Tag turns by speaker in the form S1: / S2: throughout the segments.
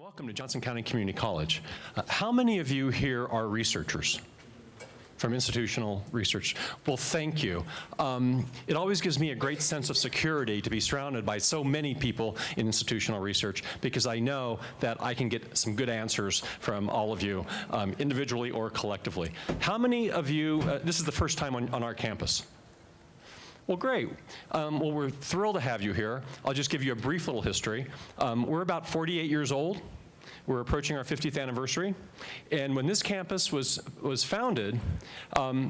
S1: Welcome to Johnson County Community College. How many of you here are researchers from institutional research? Well, thank you. It always gives me a great sense of security to be surrounded by so many people in institutional research, because I know that I can get some good answers from all of you, individually or collectively. How many of you, this is the first time on our campus? Well, great. Well, we're thrilled to have you here. I'll just give you a brief little history. We're about 48 years old. We're approaching our 50th anniversary. And when this campus was founded,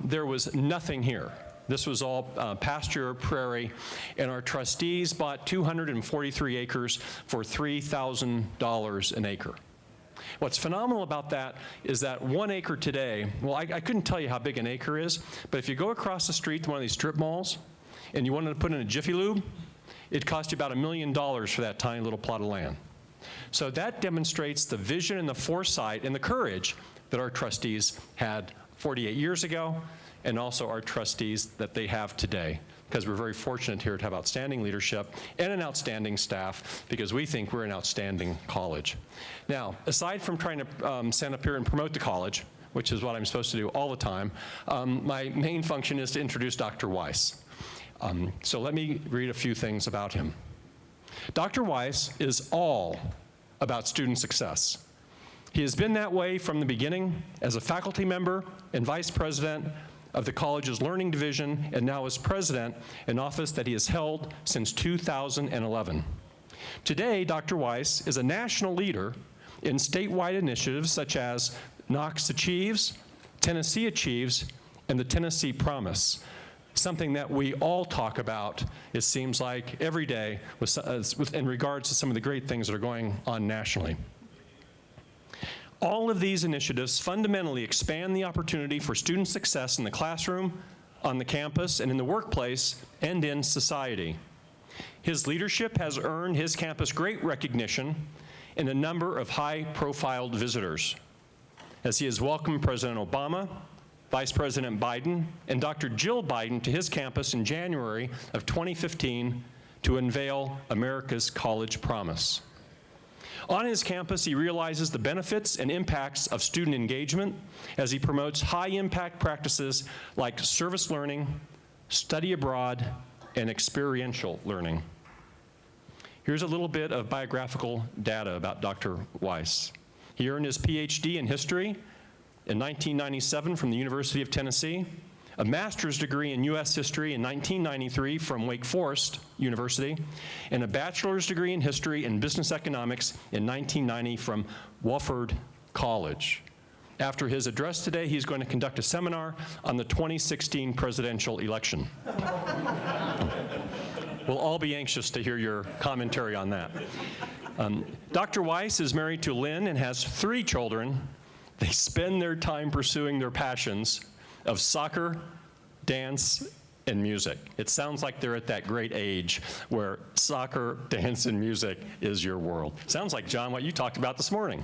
S1: there was nothing here. This was all pasture, prairie, and our trustees bought 243 acres for $3,000 an acre. What's phenomenal about that is that 1 acre today, well, I couldn't tell you how big an acre is, but if you go across the street to one of these strip malls, and you wanted to put in a Jiffy Lube, it cost you about $1 million for that tiny little plot of land. So that demonstrates the vision and the foresight and the courage that our trustees had 48 years ago, and also our trustees that they have today, because we're very fortunate here to have outstanding leadership and an outstanding staff, because we think we're an outstanding college. Now, aside from trying to stand up here and promote the college, which is what I'm supposed to do all the time, my main function is to introduce Dr. Weiss. So let me read a few things about him. Dr. Weiss is all about student success. He has been that way from the beginning as a faculty member and vice president of the college's learning division, and now as president, an office that he has held since 2011. Today, Dr. Weiss is a national leader in statewide initiatives such as Knox Achieves, Tennessee Achieves, and the Tennessee Promise, something that we all talk about, it seems like, every day in regards to some of the great things that are going on nationally. All of these initiatives fundamentally expand the opportunity for student success in the classroom, on the campus, and in the workplace, and in society. His leadership has earned his campus great recognition and a number of high-profile visitors, as he has welcomed President Obama, Vice President Biden, and Dr. Jill Biden to his campus in January of 2015 to unveil America's College Promise. On his campus, he realizes the benefits and impacts of student engagement as he promotes high-impact practices like service learning, study abroad, and experiential learning. Here's a little bit of biographical data about Dr. Weiss. He earned his PhD in history in 1997 from the University of Tennessee, a master's degree in U.S. history in 1993 from Wake Forest University, and a bachelor's degree in history and business economics in 1990 from Wofford College. After his address today, he's going to conduct a seminar on the 2016 presidential election. We'll all be anxious to hear your commentary on that. Dr. Weiss is married to Lynn and has 3 children. They spend their time pursuing their passions of soccer, dance, and music. It sounds like they're at that great age where soccer, dance, and music is your world. Sounds like, John, what you talked about this morning.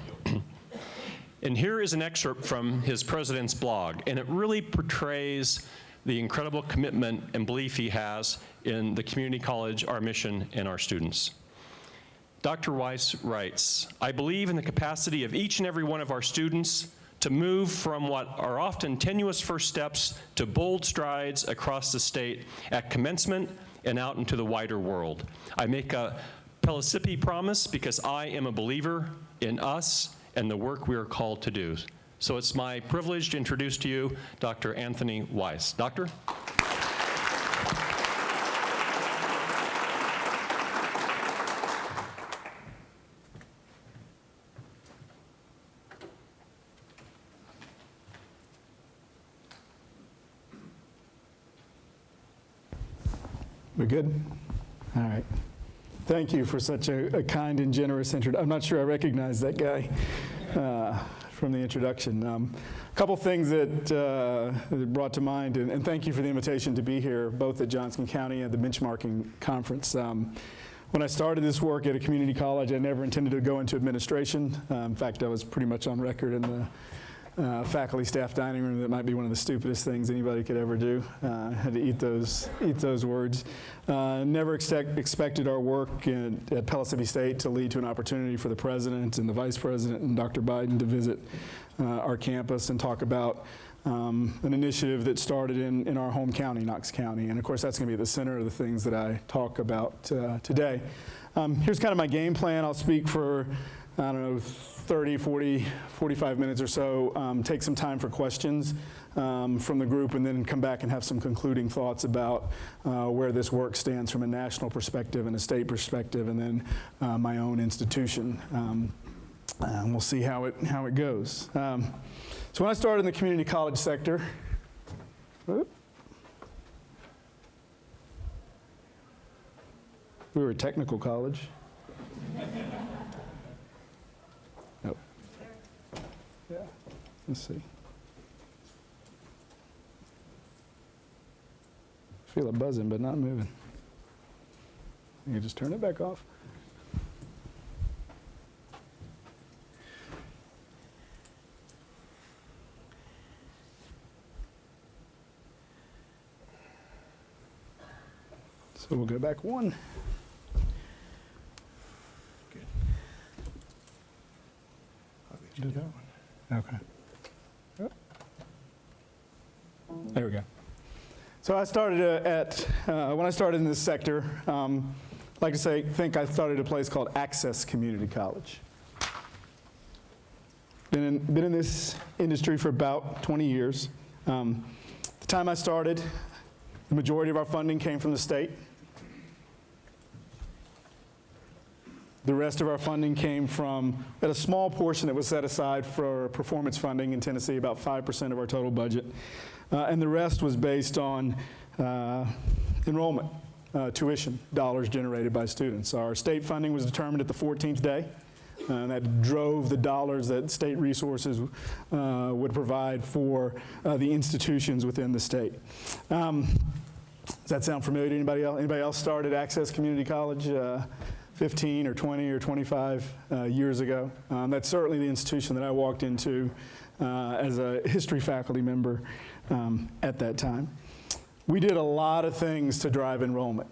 S1: And here is an excerpt from his president's blog, and it really portrays the incredible commitment and belief he has in the community college, our mission, and our students. Dr. Weiss writes, "I believe in the capacity of each and every one of our students to move from what are often tenuous first steps to bold strides across the state at commencement and out into the wider world. I make a Pellissippi promise because I am a believer in us and the work we are called to do." So it's my privilege to introduce to you Dr. Anthony Weiss. Doctor?
S2: We good? All right. Thank you for such a kind and generous introduction. I'm not sure I recognize that guy from the introduction. A couple things that brought to mind, and thank you for the invitation to be here, both at Johnson County and the Benchmarking Conference. When I started this work at a community college, I never intended to go into administration. In fact, I was pretty much on record in faculty staff dining room that might be one of the stupidest things anybody could ever do. Had to eat those words. Never expected our work at Pellissippi State to lead to an opportunity for the president and the vice president and Dr. Biden to visit our campus and talk about an initiative that started in our home county, Knox County. And of course, that's going to be at the center of the things that I talk about today. Here's kind of my game plan. I'll speak for, I don't know, 30, 40, 45 minutes or so, take some time for questions from the group, and then come back and have some concluding thoughts about where this work stands from a national perspective and a state perspective, and then my own institution. And we'll see how it goes. So when I started in the community college sector, we were a technical college. Nope. Yeah, let's see. Feel it buzzing, but not moving. You can just turn it back off. So we'll go back one.
S3: Good.
S2: Do that one. Okay. Yep. There we go. So I started when I started in this sector, I like to think I started at a place called Access Community College. Been in this industry for about 20 years. The time I started, the majority of our funding came from the state. The rest of our funding came from a small portion that was set aside for performance funding in Tennessee, about 5% of our total budget. And the rest was based on enrollment, tuition, dollars generated by students. Our state funding was determined at the 14th day, and that drove the dollars that state resources would provide for the institutions within the state. Does that sound familiar to anybody else? Anybody else started Access Community College 15 or 20 or 25 years ago? That's certainly the institution that I walked into as a history faculty member at that time. We did a lot of things to drive enrollment.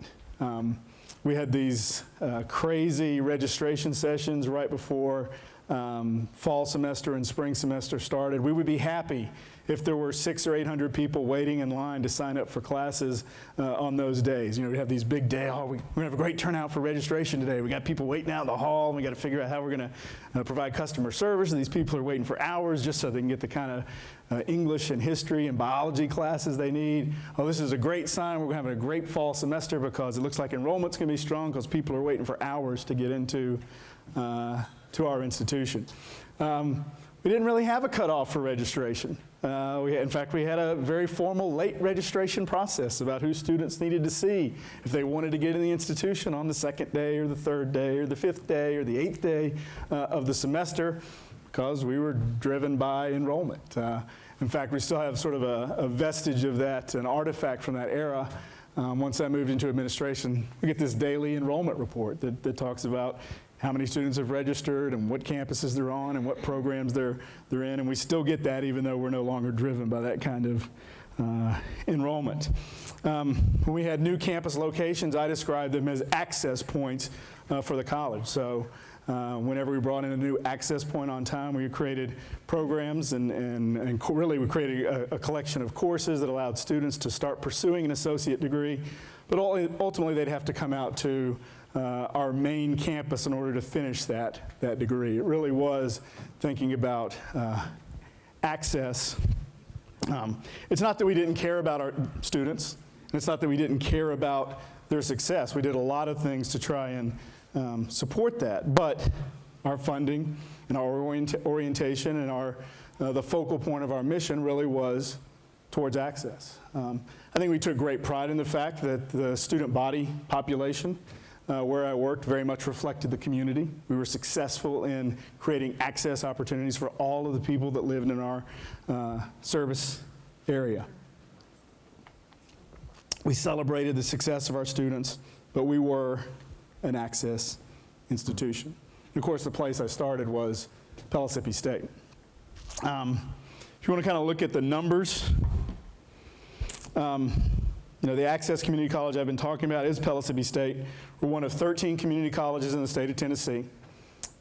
S2: We had these crazy registration sessions right before fall semester and spring semester started. We would be happy if there were 600 or 800 people waiting in line to sign up for classes on those days. You know, we'd have these big days. Oh, we're gonna have a great turnout for registration today. We got people waiting out in the hall, and we got to figure out how we're gonna provide customer service. And these people are waiting for hours just so they can get the kind of English and history and biology classes they need. Oh, this is a great sign. We're having a great fall semester because it looks like enrollment's gonna be strong because people are waiting for hours to get into to our institution. We didn't really have a cutoff for registration. In fact, we had a very formal late registration process about who students needed to see if they wanted to get in the institution on the second day or the third day or the fifth day or the eighth day of the semester, because we were driven by enrollment. In fact, we still have sort of a vestige of that, an artifact from that era. Once I moved into administration, we get this daily enrollment report that talks about how many students have registered and what campuses they're on and what programs they're in, and we still get that even though we're no longer driven by that kind of enrollment. When we had new campus locations, I described them as access points for the college. So whenever we brought in a new access point on time, we created programs and really we created a collection of courses that allowed students to start pursuing an associate degree, but ultimately they'd have to come out to our main campus in order to finish that degree. It really was thinking about access. It's not that we didn't care about our students, and it's not that we didn't care about their success. We did a lot of things to try and support that, but our funding and our orientation and the focal point of our mission really was towards access. I think we took great pride in the fact that the student body population where I worked very much reflected the community. We were successful in creating access opportunities for all of the people that lived in our service area. We celebrated the success of our students, but we were an access institution. And of course, the place I started was Pellissippi State. If you want to kind of look at the numbers, the Access Community College I've been talking about is Pellissippi State. We're one of 13 community colleges in the state of Tennessee.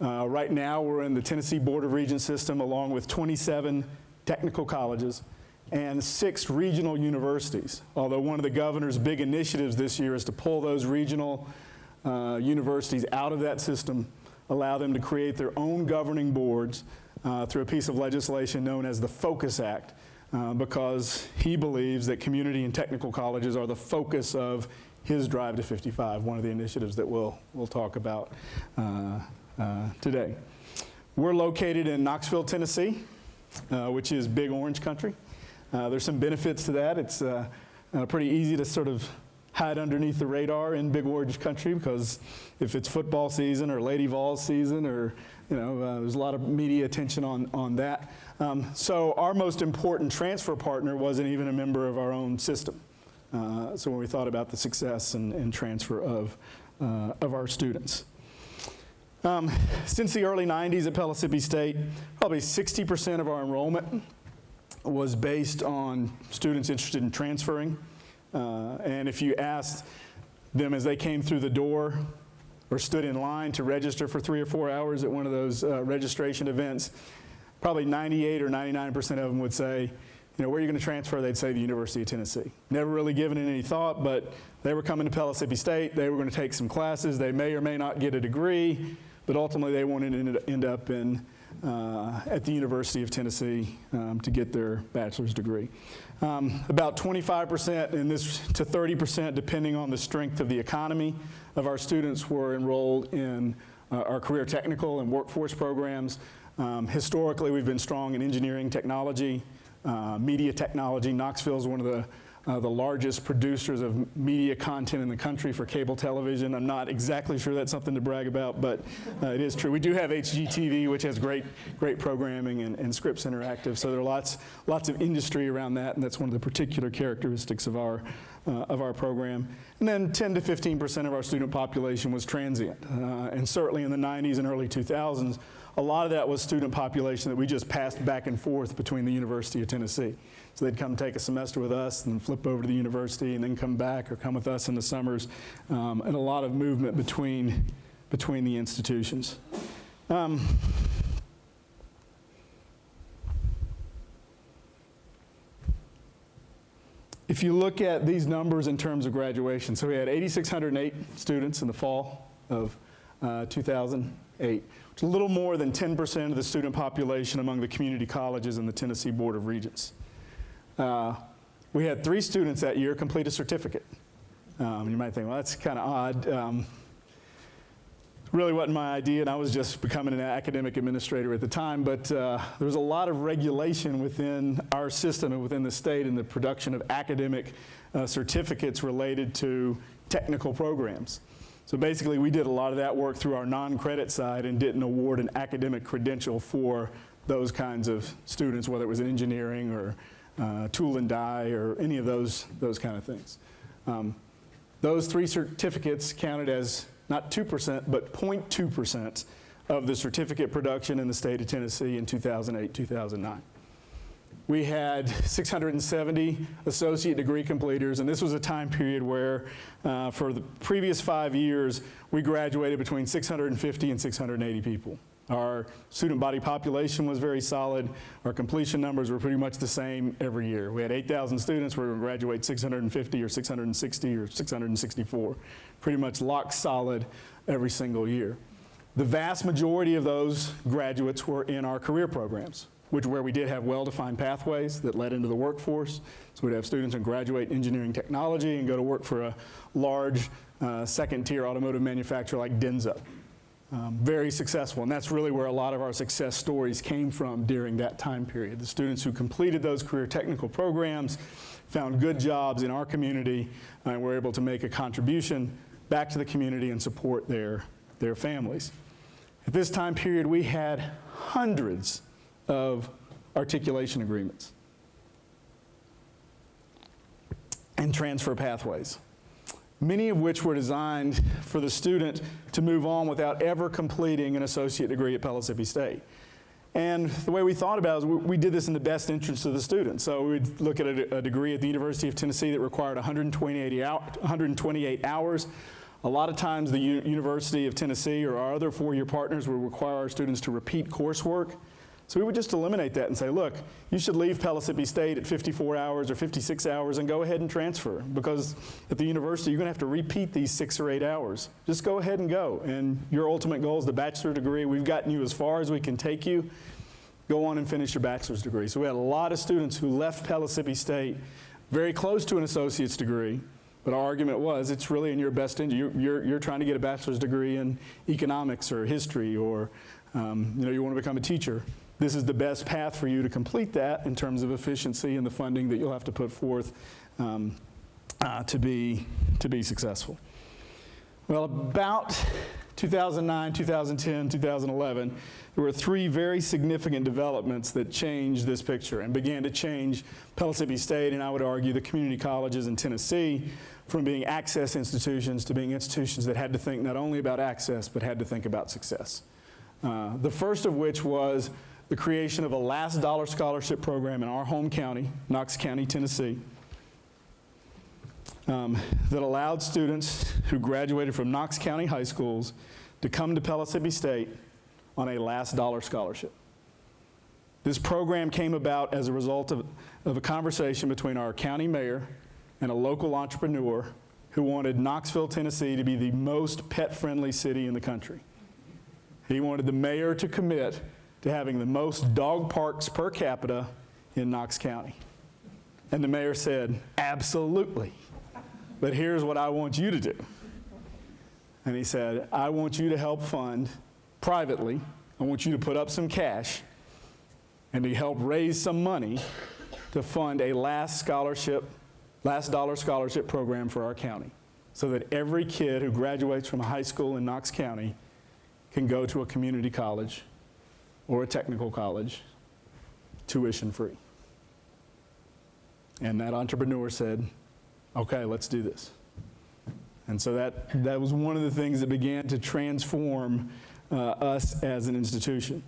S2: Right now, we're in the Tennessee Board of Regents system, along with 27 technical colleges and 6 regional universities. Although one of the governor's big initiatives this year is to pull those regional universities out of that system, allow them to create their own governing boards through a piece of legislation known as the Focus Act, because he believes that community and technical colleges are the focus of his Drive to 55, one of the initiatives that we'll talk about today. We're located in Knoxville, Tennessee, which is Big Orange country. There's some benefits to that. It's pretty easy to sort of hide underneath the radar in Big Orange country, because if it's football season or Lady Vols season, or there's a lot of media attention on that. So our most important transfer partner wasn't even a member of our own system. So when we thought about the success and transfer of our students. Since the early 90s at Pellissippi State, probably 60% of our enrollment was based on students interested in transferring. And if you asked them as they came through the door or stood in line to register for 3 or 4 hours at one of those registration events, probably 98 or 99% of them would say, where are you going to transfer? They'd say the University of Tennessee. Never really given it any thought, but they were coming to Pellissippi State. They were going to take some classes. They may or may not get a degree, but ultimately they wanted to end up at the University of Tennessee to get their bachelor's degree. About 25% and this to 30%, depending on the strength of the economy, of our students were enrolled in our career technical and workforce programs. Historically, we've been strong in engineering technology, media technology. Knoxville is one of the largest producers of media content in the country for cable television. I'm not exactly sure that's something to brag about, but it is true. We do have HGTV, which has great programming, and Scripps Interactive. So there are lots of industry around that, and that's one of the particular characteristics of our program. And then 10 to 15% of our student population was transient. And certainly in the 90s and early 2000s, a lot of that was student population that we just passed back and forth between the University of Tennessee. So they'd come take a semester with us and flip over to the university and then come back or come with us in the summers, and a lot of movement between the institutions. If you look at these numbers in terms of graduation, so we had 8,608 students in the fall of 2008, which is a little more than 10% of the student population among the community colleges in the Tennessee Board of Regents. We had 3 students that year complete a certificate. You might think, well, that's kind of odd. Really wasn't my idea, and I was just becoming an academic administrator at the time, but there was a lot of regulation within our system and within the state in the production of academic certificates related to technical programs. So basically, we did a lot of that work through our non-credit side and didn't award an academic credential for those kinds of students, whether it was in engineering or tool and die or any of those kind of things. Those 3 certificates counted as not 2%, but 0.2% of the certificate production in the state of Tennessee in 2008, 2009. We had 670 associate degree completers, and this was a time period where for the previous 5 years, we graduated between 650 and 680 people. Our student body population was very solid. Our completion numbers were pretty much the same every year. We had 8,000 students. We were going to graduate 650 or 660 or 664. Pretty much locked solid every single year. The vast majority of those graduates were in our career programs, where we did have well-defined pathways that led into the workforce. So we'd have students who graduate engineering technology and go to work for a large second-tier automotive manufacturer like Denso. Very successful, and that's really where a lot of our success stories came from during that time period. The students who completed those career technical programs found good jobs in our community and were able to make a contribution back to the community and support their families. At this time period, we had hundreds of articulation agreements and transfer pathways, many of which were designed for the student to move on without ever completing an associate degree at Pellissippi State. And the way we thought about it is we did this in the best interest of the student. So we'd look at a degree at the University of Tennessee that required 128 hours. A lot of times the University of Tennessee or our other four-year partners will require our students to repeat coursework. So we would just eliminate that and say, look, you should leave Pellissippi State at 54 hours or 56 hours and go ahead and transfer, because at the university you're going to have to repeat these 6 or 8 hours. Just go ahead and go. And your ultimate goal is the bachelor degree. We've gotten you as far as we can take you. Go on and finish your bachelor's degree. So we had a lot of students who left Pellissippi State very close to an associate's degree, but our argument was it's really in your best interest. You're trying to get a bachelor's degree in economics or history, or you want to become a teacher. This is the best path for you to complete that in terms of efficiency and the funding that you'll have to put forth to be successful. Well, about 2009, 2010, 2011, there were 3 very significant developments that changed this picture and began to change Pellissippi State, and I would argue the community colleges in Tennessee, from being access institutions to being institutions that had to think not only about access, but had to think about success. The first of which was the creation of a last dollar scholarship program in our home county, Knox County, Tennessee, that allowed students who graduated from Knox County high schools to come to Pellissippi State on a last dollar scholarship. This program came about as a result of a conversation between our county mayor and a local entrepreneur who wanted Knoxville, Tennessee to be the most pet-friendly city in the country. He wanted the mayor to commit to having the most dog parks per capita in Knox County. And the mayor said, absolutely, but here's what I want you to do. And he said, I want you to help fund privately, I want you to put up some cash and to help raise some money to fund a last dollar scholarship program for our county, so that every kid who graduates from a high school in Knox County can go to a community college or a technical college tuition free. And that entrepreneur said, okay, let's do this. And so that was one of the things that began to transform us as an institution.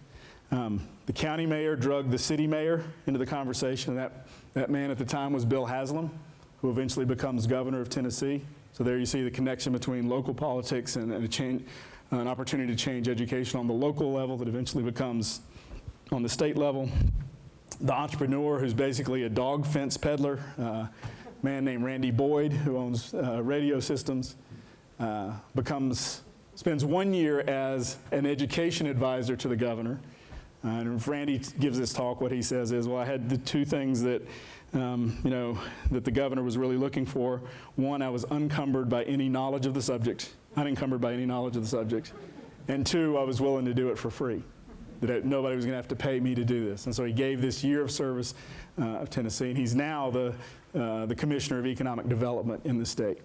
S2: The county mayor drugged the city mayor into the conversation. That man at the time was Bill Haslam, who eventually becomes governor of Tennessee. So there you see the connection between local politics and an opportunity to change education on the local level that eventually becomes on the state level. The entrepreneur, who's basically a dog fence peddler, a man named Randy Boyd, who owns Radio Systems, spends 1 year as an education advisor to the governor. And if Randy gives this talk, what he says is, well, I had the 2 things that that the governor was really looking for. One, I was unencumbered by any knowledge of the subject. And 2, I was willing to do it for free, that nobody was going to have to pay me to do this. And so he gave this year of service of Tennessee, and he's now the Commissioner of Economic Development in the state.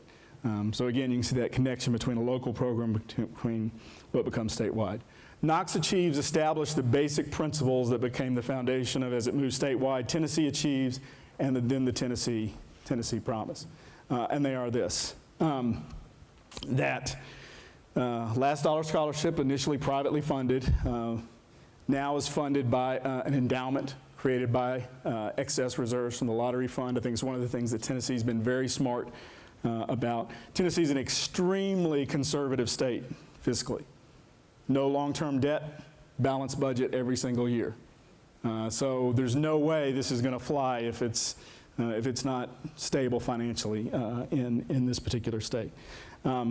S2: So again, you can see that connection between a local program between what becomes statewide. Knox Achieves established the basic principles that became the foundation of, as it moves statewide, Tennessee Achieves, and then the Tennessee Promise. And they are this. That last dollar scholarship, initially privately funded, now is funded by an endowment created by excess reserves from the lottery fund. I think it's one of the things that Tennessee's been very smart about. Tennessee's an extremely conservative state fiscally. No long-term debt, balanced budget every single year. So there's no way this is going to fly if it's not stable financially in this particular state.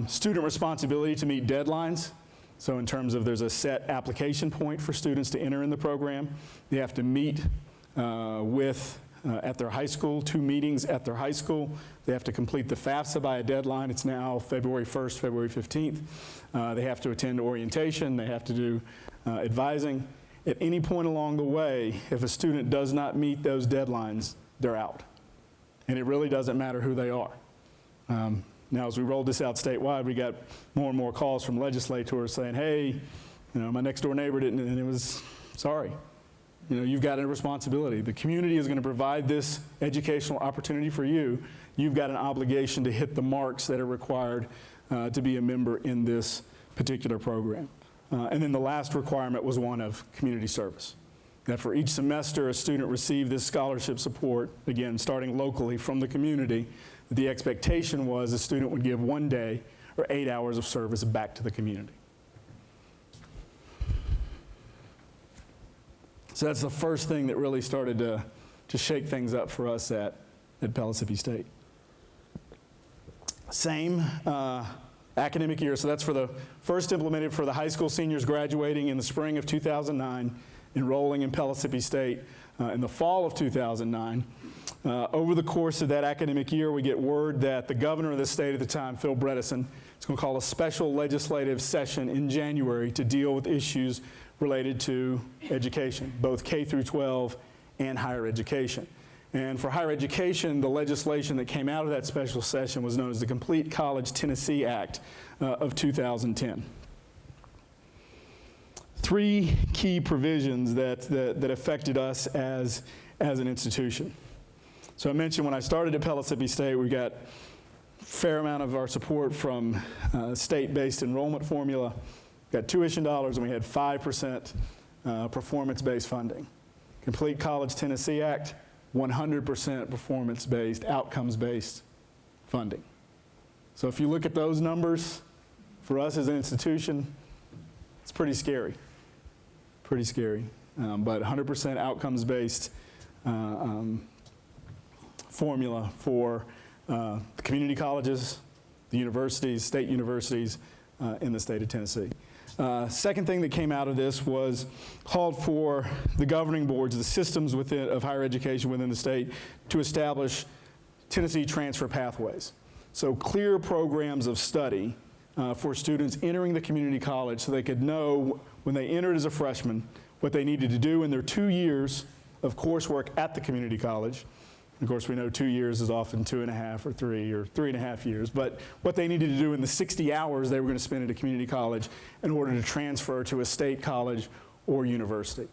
S2: Student responsibility to meet deadlines. So in terms of, there's a set application point for students to enter in the program. They have to meet at their high school, 2 meetings at their high school. They have to complete the FAFSA by a deadline. It's now February 1st, February 15th. They have to attend orientation. They have to do advising. At any point along the way, if a student does not meet those deadlines, they're out. And it really doesn't matter who they are. Now, as we rolled this out statewide, we got more and more calls from legislators saying, hey, my next door neighbor didn't, and it was, sorry. You've got a responsibility. The community is going to provide this educational opportunity for you. You've got an obligation to hit the marks that are required to be a member in this particular program. And then the last requirement was one of community service. that for each semester a student received this scholarship support, again, starting locally from the community, the expectation was a student would give 1 day or 8 hours of service back to the community. So that's the first thing that really started to shake things up for us at Pellissippi State. Same academic year, so that's for the first implemented for the high school seniors graduating in the spring of 2009, enrolling in Pellissippi State in the fall of 2009. Over the course of that academic year, we get word that the governor of the state at the time, Phil Bredesen, is going to call a special legislative session in January to deal with issues related to education, both K through 12 and higher education. And for higher education, the legislation that came out of that special session was known as the Complete College Tennessee Act of 2010. 3 key provisions that affected us as an institution. So I mentioned when I started at Pellissippi State, we got a fair amount of our support from state-based enrollment formula, got tuition dollars, and we had 5% performance-based funding. Complete College Tennessee Act, 100% performance-based, outcomes-based funding. So if you look at those numbers, for us as an institution, it's pretty scary. Pretty scary. But 100% outcomes-based formula for the community colleges, the universities, state universities in the state of Tennessee. Second thing that came out of this was called for the governing boards, the systems of higher education within the state to establish Tennessee transfer pathways. So clear programs of study for students entering the community college so they could know when they entered as a freshman what they needed to do in their 2 years of coursework at the community college. Of course, we know 2 years is often 2.5 or 3 or 3.5 years, but what they needed to do in the 60 hours they were going to spend at a community college in order to transfer to a state college or university.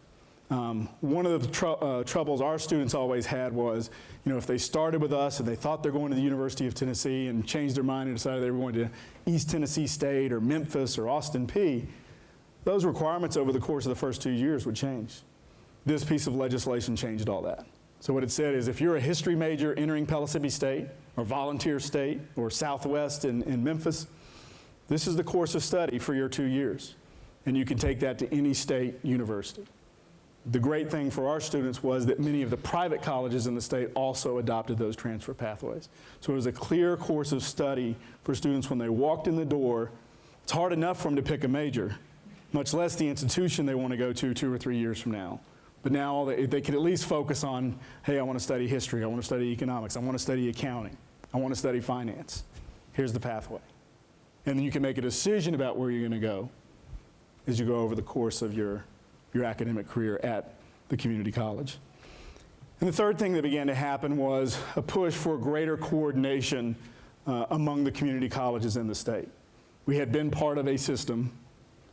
S2: One of the troubles our students always had was, if they started with us and they thought they're going to the University of Tennessee and changed their mind and decided they were going to East Tennessee State or Memphis or Austin Peay, those requirements over the course of the first 2 years would change. This piece of legislation changed all that. So what it said is if you're a history major entering Pellissippi State or Volunteer State or Southwest in Memphis, this is the course of study for your 2 years. And you can take that to any state university. The great thing for our students was that many of the private colleges in the state also adopted those transfer pathways. So it was a clear course of study for students when they walked in the door. It's hard enough for them to pick a major, much less the institution they want to go to 2 or 3 years from now. But now they can at least focus on, hey, I want to study history, I want to study economics, I want to study accounting, I want to study finance. Here's the pathway. And then you can make a decision about where you're going to go as you go over the course of your academic career at the community college. And the third thing that began to happen was a push for greater coordination among the community colleges in the state. We had been part of a system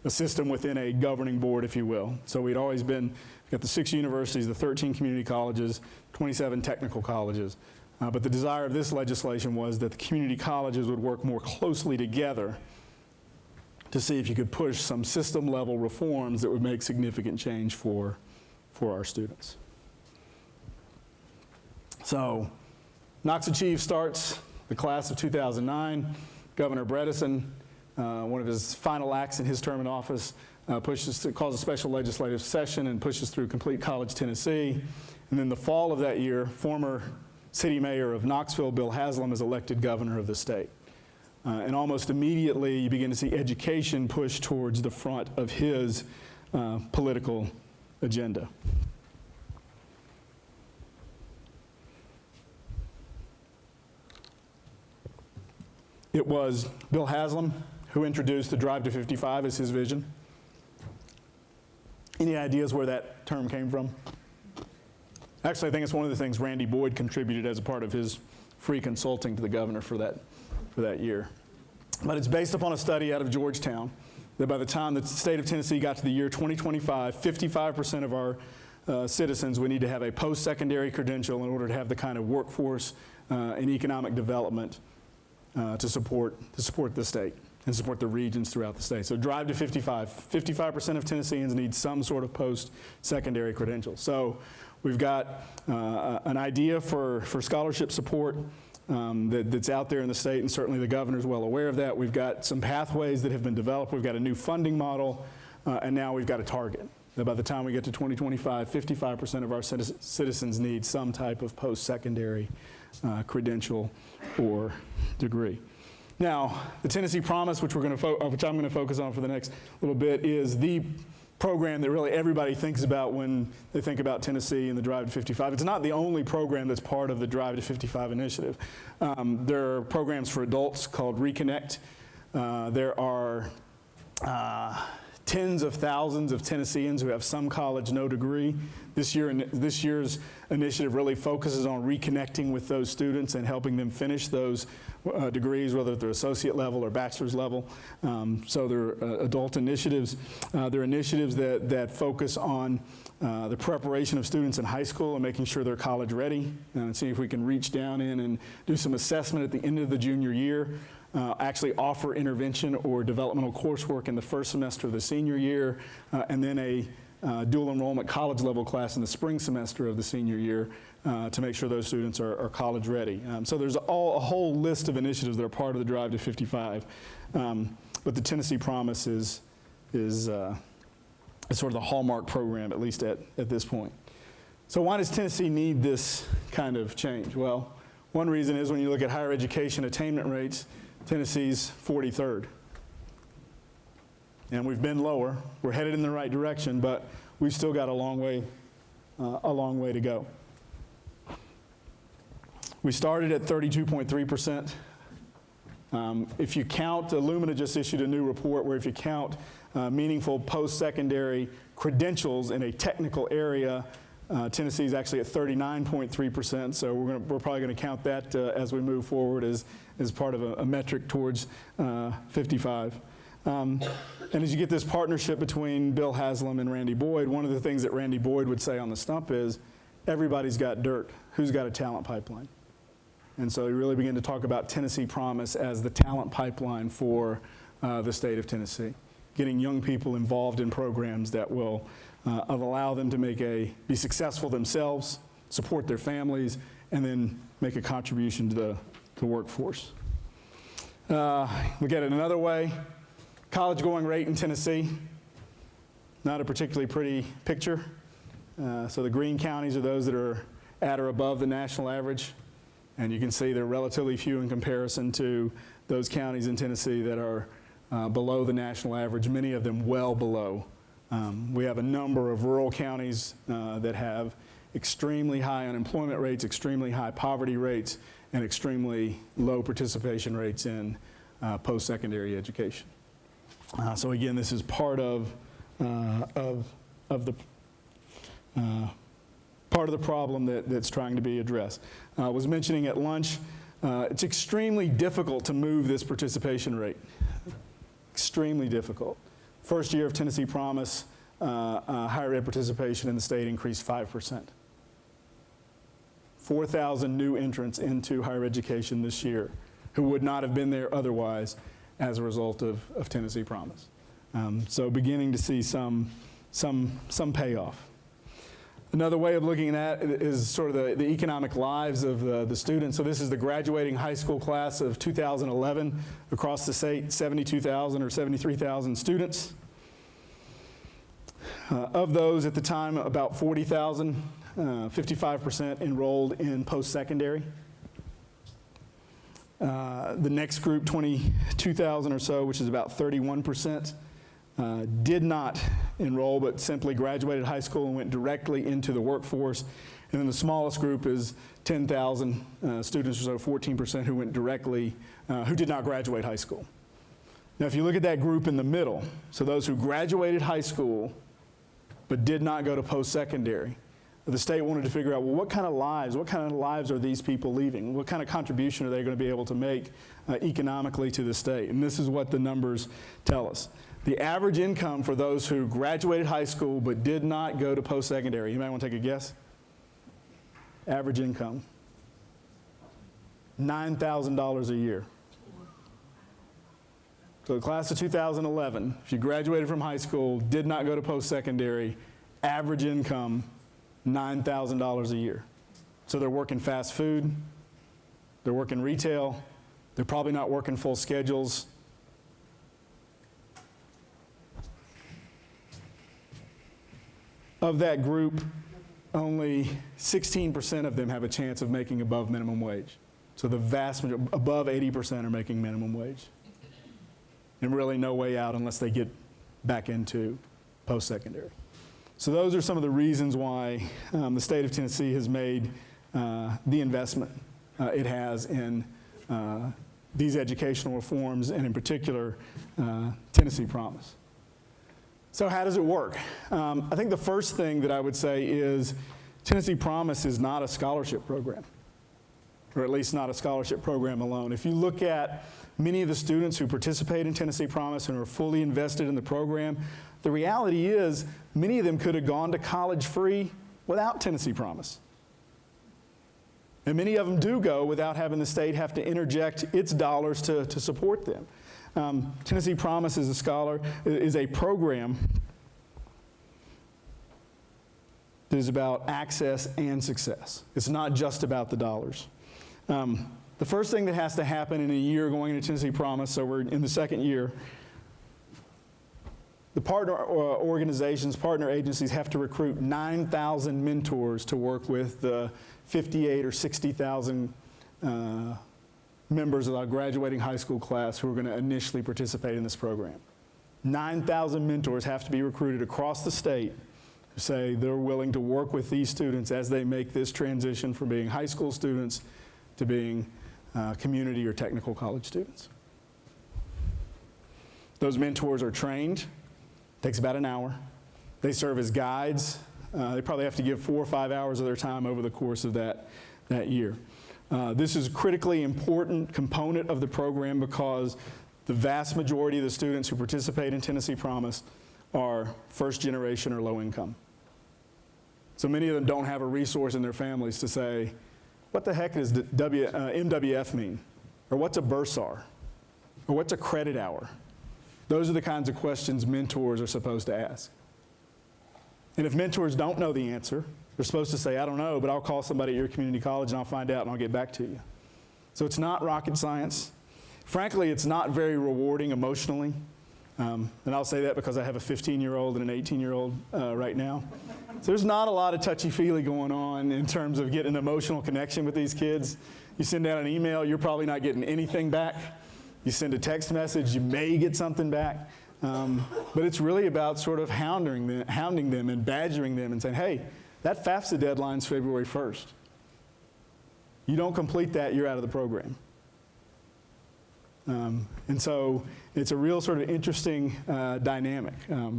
S2: within a governing board, if you will. So we'd always been, got the 6 universities, the 13 community colleges, 27 technical colleges. But the desire of this legislation was that the community colleges would work more closely together to see if you could push some system-level reforms that would make significant change for our students. So Knox Achieve starts the class of 2009. Governor Bredesen, one of his final acts in his term in office, calls a special legislative session and pushes through Complete College Tennessee. And then the fall of that year, former city mayor of Knoxville, Bill Haslam, is elected governor of the state. And almost immediately, you begin to see education push towards the front of his political agenda. It was Bill Haslam who introduced the Drive to 55 as his vision. Any ideas where that term came from? Actually, I think it's one of the things Randy Boyd contributed as a part of his free consulting to the governor for that year. But it's based upon a study out of Georgetown that by the time the state of Tennessee got to the year 2025, 55% of our citizens would need to have a post-secondary credential in order to have the kind of workforce and economic development to support the state. and support the regions throughout the state. So Drive to 55. 55% of Tennesseans need some sort of post-secondary credential. So we've got an idea for scholarship support that's out there in the state, and certainly the governor's well aware of that. We've got some pathways that have been developed. We've got a new funding model, and now we've got a target. That by the time we get to 2025, 55% of our citizens need some type of post-secondary credential or degree. Now, the Tennessee Promise, which I'm going to focus on for the next little bit, is the program that really everybody thinks about when they think about Tennessee and the Drive to 55. It's not the only program that's part of the Drive to 55 initiative. There are programs for adults called Reconnect. There are tens of thousands of Tennesseans who have some college, no degree. This year's initiative really focuses on reconnecting with those students and helping them finish those degrees, whether they're associate level or bachelor's level. So they're adult initiatives. They're initiatives that focus on the preparation of students in high school and making sure they're college ready, and see if we can reach down in and do some assessment at the end of the junior year. Actually offer intervention or developmental coursework in the first semester of the senior year, and then a dual enrollment college level class in the spring semester of the senior year to make sure those students are college ready. So there's a whole list of initiatives that are part of the Drive to 55, but the Tennessee Promise is sort of the hallmark program, at least at this point. So why does Tennessee need this kind of change? Well, one reason is when you look at higher education attainment rates, Tennessee's 43rd. And we've been lower. We're headed in the right direction, but we've still got a long way to go. We started at 32.3%. If you count, Illumina just issued a new report where if you count meaningful post-secondary credentials in a technical area, Tennessee's actually at 39.3%, so we're probably going to count that as we move forward as part of a metric towards 55. And as you get this partnership between Bill Haslam and Randy Boyd, one of the things that Randy Boyd would say on the stump is, everybody's got dirt. Who's got a talent pipeline? And so he really began to talk about Tennessee Promise as the talent pipeline for the state of Tennessee, getting young people involved in programs that will allow them to be successful themselves, support their families, and then make a contribution to the workforce. Look at it another way. College going rate in Tennessee, not a particularly pretty picture. So the green counties are those that are at or above the national average. And you can see they're relatively few in comparison to those counties in Tennessee that are below the national average, many of them well below. We have a number of rural counties that have extremely high unemployment rates, extremely high poverty rates, and extremely low participation rates in post-secondary education. So again, this is part of the problem that's trying to be addressed. I was mentioning at lunch, it's extremely difficult to move this participation rate. Extremely difficult. First year of Tennessee Promise, higher ed participation in the state increased 5%. 4,000 new entrants into higher education this year who would not have been there otherwise as a result of Tennessee Promise. So beginning to see some payoff. Another way of looking at it is sort of the economic lives of the students. So this is the graduating high school class of 2011 across the state, 72,000 or 73,000 students. Of those at the time, about 40,000, 55% enrolled in post-secondary. The next group, 22,000 or so, which is about 31%, did not enroll, but simply graduated high school and went directly into the workforce. And then the smallest group is 10,000 students or so, 14%, who went directly, who did not graduate high school. Now, if you look at that group in the middle, so those who graduated high school but did not go to post-secondary, the state wanted to figure out, well, what kind of lives are these people leaving? What kind of contribution are they going to be able to make economically to the state? And this is what the numbers tell us. The average income for those who graduated high school but did not go to post-secondary, you might want to take a guess? Average income, $9,000 a year. So the class of 2011, if you graduated from high school, did not go to post-secondary, average income, $9,000 a year. So they're working fast food, they're working retail, they're probably not working full schedules. Of that group, only 16% of them have a chance of making above minimum wage. So the vast majority, above 80% are making minimum wage. And really no way out unless they get back into post-secondary. So those are some of the reasons why the state of Tennessee has made the investment it has in these educational reforms, and in particular, Tennessee Promise. So how does it work? I think the first thing that I would say is Tennessee Promise is not a scholarship program, or at least not a scholarship program alone. If you look at many of the students who participate in Tennessee Promise and are fully invested in the program, the reality is many of them could have gone to college free without Tennessee Promise. And many of them do go without having the state have to interject its dollars to support them. Tennessee Promise is a program that is about access and success. It's not just about the dollars. The first thing that has to happen in a year going into Tennessee Promise, so we're in the second year, the partner organizations, partner agencies have to recruit 9,000 mentors to work with the 58 or 60,000 members of our graduating high school class who are going to initially participate in this program. 9,000 mentors have to be recruited across the state who say they're willing to work with these students as they make this transition from being high school students to being community or technical college students. Those mentors are trained. It takes about an hour. They serve as guides. They probably have to give 4 or 5 hours of their time over the course of that year. This is a critically important component of the program because the vast majority of the students who participate in Tennessee Promise are first generation or low income. So many of them don't have a resource in their families to say, what the heck does MWF mean? Or what's a bursar? Or what's a credit hour? Those are the kinds of questions mentors are supposed to ask. And if mentors don't know the answer, they're supposed to say, I don't know, but I'll call somebody at your community college and I'll find out and I'll get back to you. So it's not rocket science. Frankly, it's not very rewarding emotionally. And I'll say that because I have a 15-year-old and an 18-year-old right now. So there's not a lot of touchy-feely going on in terms of getting an emotional connection with these kids. You send out an email, you're probably not getting anything back. You send a text message, you may get something back. But it's really about sort of hounding them and badgering them and saying, hey, that FAFSA deadline's February 1st. You don't complete that, you're out of the program. And so it's a real sort of interesting dynamic.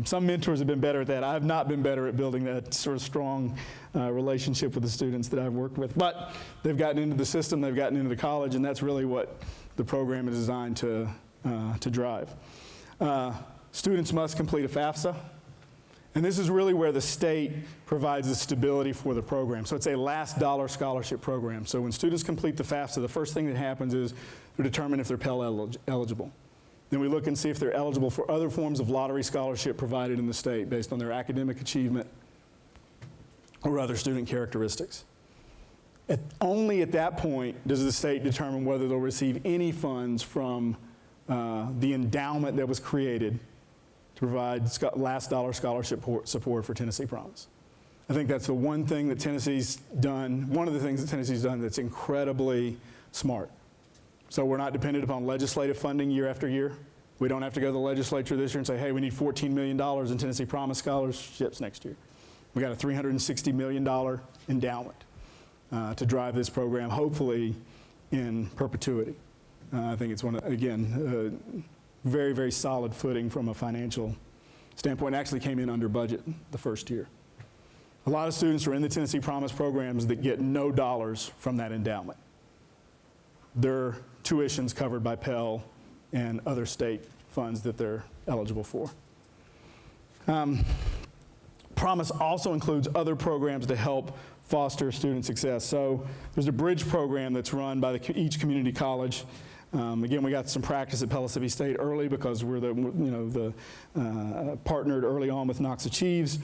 S2: Some mentors have been better at that. I've not been better at building that sort of strong relationship with the students that I've worked with. But they've gotten into the system, they've gotten into the college, and that's really what the program is designed to drive. Students must complete a FAFSA. And this is really where the state provides the stability for the program. So it's a last dollar scholarship program. So when students complete the FAFSA, the first thing that happens is we determine if they're Pell eligible. Then we look and see if they're eligible for other forms of lottery scholarship provided in the state based on their academic achievement or other student characteristics. Only at that point does the state determine whether they'll receive any funds from the endowment that was created to provide last dollar scholarship support for Tennessee Promise. I think that's the one thing that Tennessee's done, one of the things that Tennessee's done that's incredibly smart. So we're not dependent upon legislative funding year after year. We don't have to go to the legislature this year and say, hey, we need $14 million in Tennessee Promise scholarships next year. We got a $360 million endowment to drive this program, hopefully in perpetuity. I think it's very, very solid footing from a financial standpoint. It actually came in under budget the first year. A lot of students are in the Tennessee Promise programs that get no dollars from that endowment. Their tuition's covered by Pell and other state funds that they're eligible for. Promise also includes other programs to help foster student success. So there's a bridge program that's run by each community college Again, we got some practice at Pellissippi State early because we're partnered early on with Knox Achieves,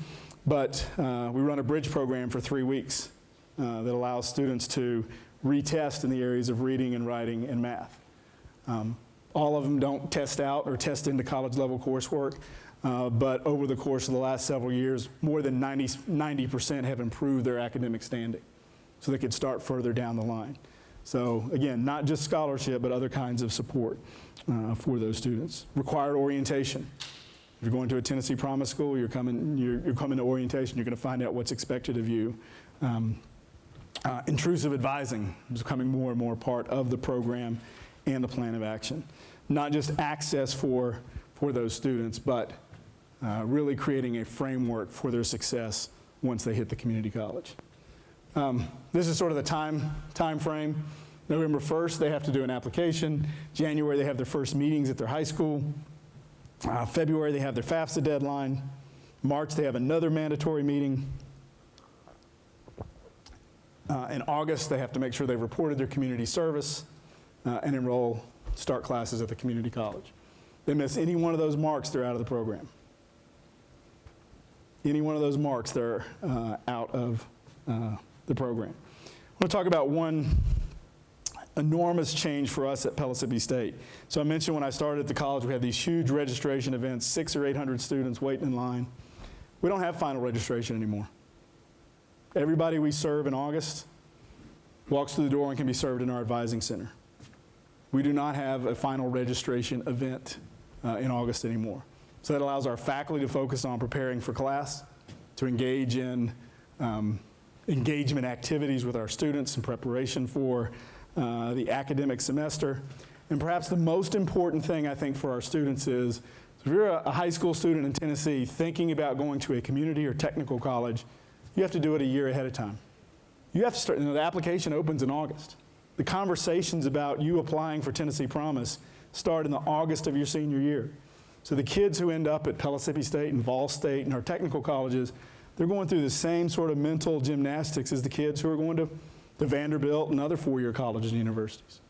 S2: but we run a bridge program for 3 weeks that allows students to retest in the areas of reading and writing and math. All of them don't test out or test into college level coursework, but over the course of the last several years, more than 90% have improved their academic standing, so they could start further down the line. So again, not just scholarship, but other kinds of support for those students. Required orientation. If you're going to a Tennessee Promise School, you're coming to orientation, you're going to find out what's expected of you. Intrusive advising is becoming more and more part of the program and the plan of action. Not just access for those students, but really creating a framework for their success once they hit the community college. This is sort of the time frame. November 1st, they have to do an application. January, they have their first meetings at their high school. February, they have their FAFSA deadline. March, they have another mandatory meeting. In August, they have to make sure they've reported their community service and start classes at the community college. They miss any one of those marks, they're out of the program. Any one of those marks, they're out of the program. I want to talk about one enormous change for us at Pellissippi State. So I mentioned when I started at the college, we had these huge registration events, 600 or 800 students waiting in line. We don't have final registration anymore. Everybody we serve in August walks through the door and can be served in our advising center. We do not have a final registration event in August anymore. So that allows our faculty to focus on preparing for class, to engage in engagement activities with our students in preparation for the academic semester. And perhaps the most important thing I think for our students is, if you're a high school student in Tennessee thinking about going to a community or technical college, you have to do it a year ahead of time. You have to start, the application opens in August. The conversations about you applying for Tennessee Promise start in the August of your senior year. So the kids who end up at Pellissippi State and Vol State and our technical colleges, they're going through the same sort of mental gymnastics as the kids who are going to Vanderbilt and other four-year colleges and universities.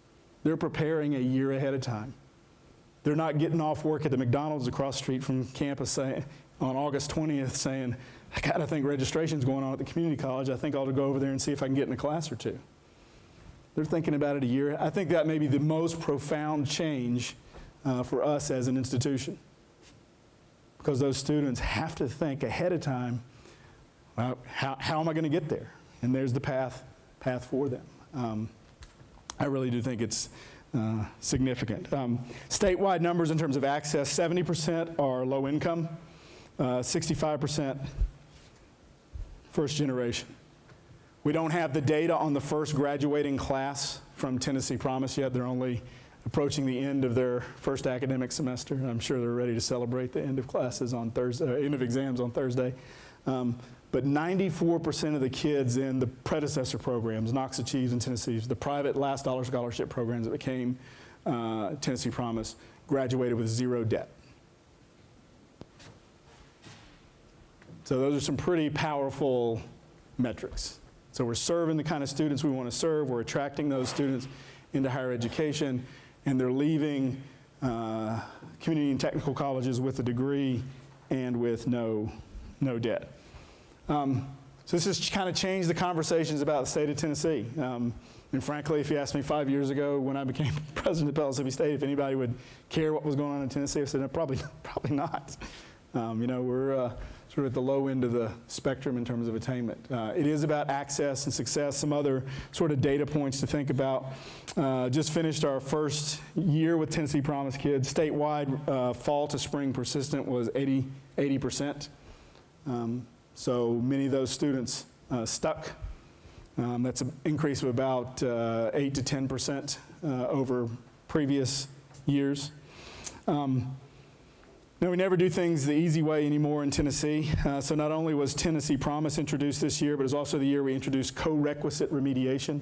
S2: They're preparing a year ahead of time. They're not getting off work at the McDonald's across the street from campus on August 20th saying, I think registration's going on at the community college. I think I ought to go over there and see if I can get in a class or two. They're thinking about it a year. I think that may be the most profound change for us as an institution, because those students have to think ahead of time, well, how am I going to get there? And there's the path for them. I really do think it's significant. Statewide numbers in terms of access, 70% are low income, 65% first generation. We don't have the data on the first graduating class from Tennessee Promise yet. They're only approaching the end of their first academic semester. I'm sure they're ready to celebrate the end of classes on Thursday, end of exams on Thursday. But 94% of the kids in the predecessor programs, Knox Achieves and Tennessee's, the private last dollar scholarship programs that became Tennessee Promise, graduated with zero debt. So those are some pretty powerful metrics. So we're serving the kind of students we want to serve. We're attracting those students into higher education, and they're leaving community and technical colleges with a degree and with no debt. So this has kind of changed the conversations about the state of Tennessee. And frankly, if you asked me 5 years ago when I became president of Pellissippi State if anybody would care what was going on in Tennessee, I said, no, probably not. We're sort of at the low end of the spectrum in terms of attainment. It is about access and success. Some other sort of data points to think about. Just finished our first year with Tennessee Promise kids. Statewide, fall to spring persistent was 80%. So many of those students stuck. That's an increase of about 8 to 10% over previous years. Now, we never do things the easy way anymore in Tennessee. So not only was Tennessee Promise introduced this year, but it was also the year we introduced co-requisite remediation,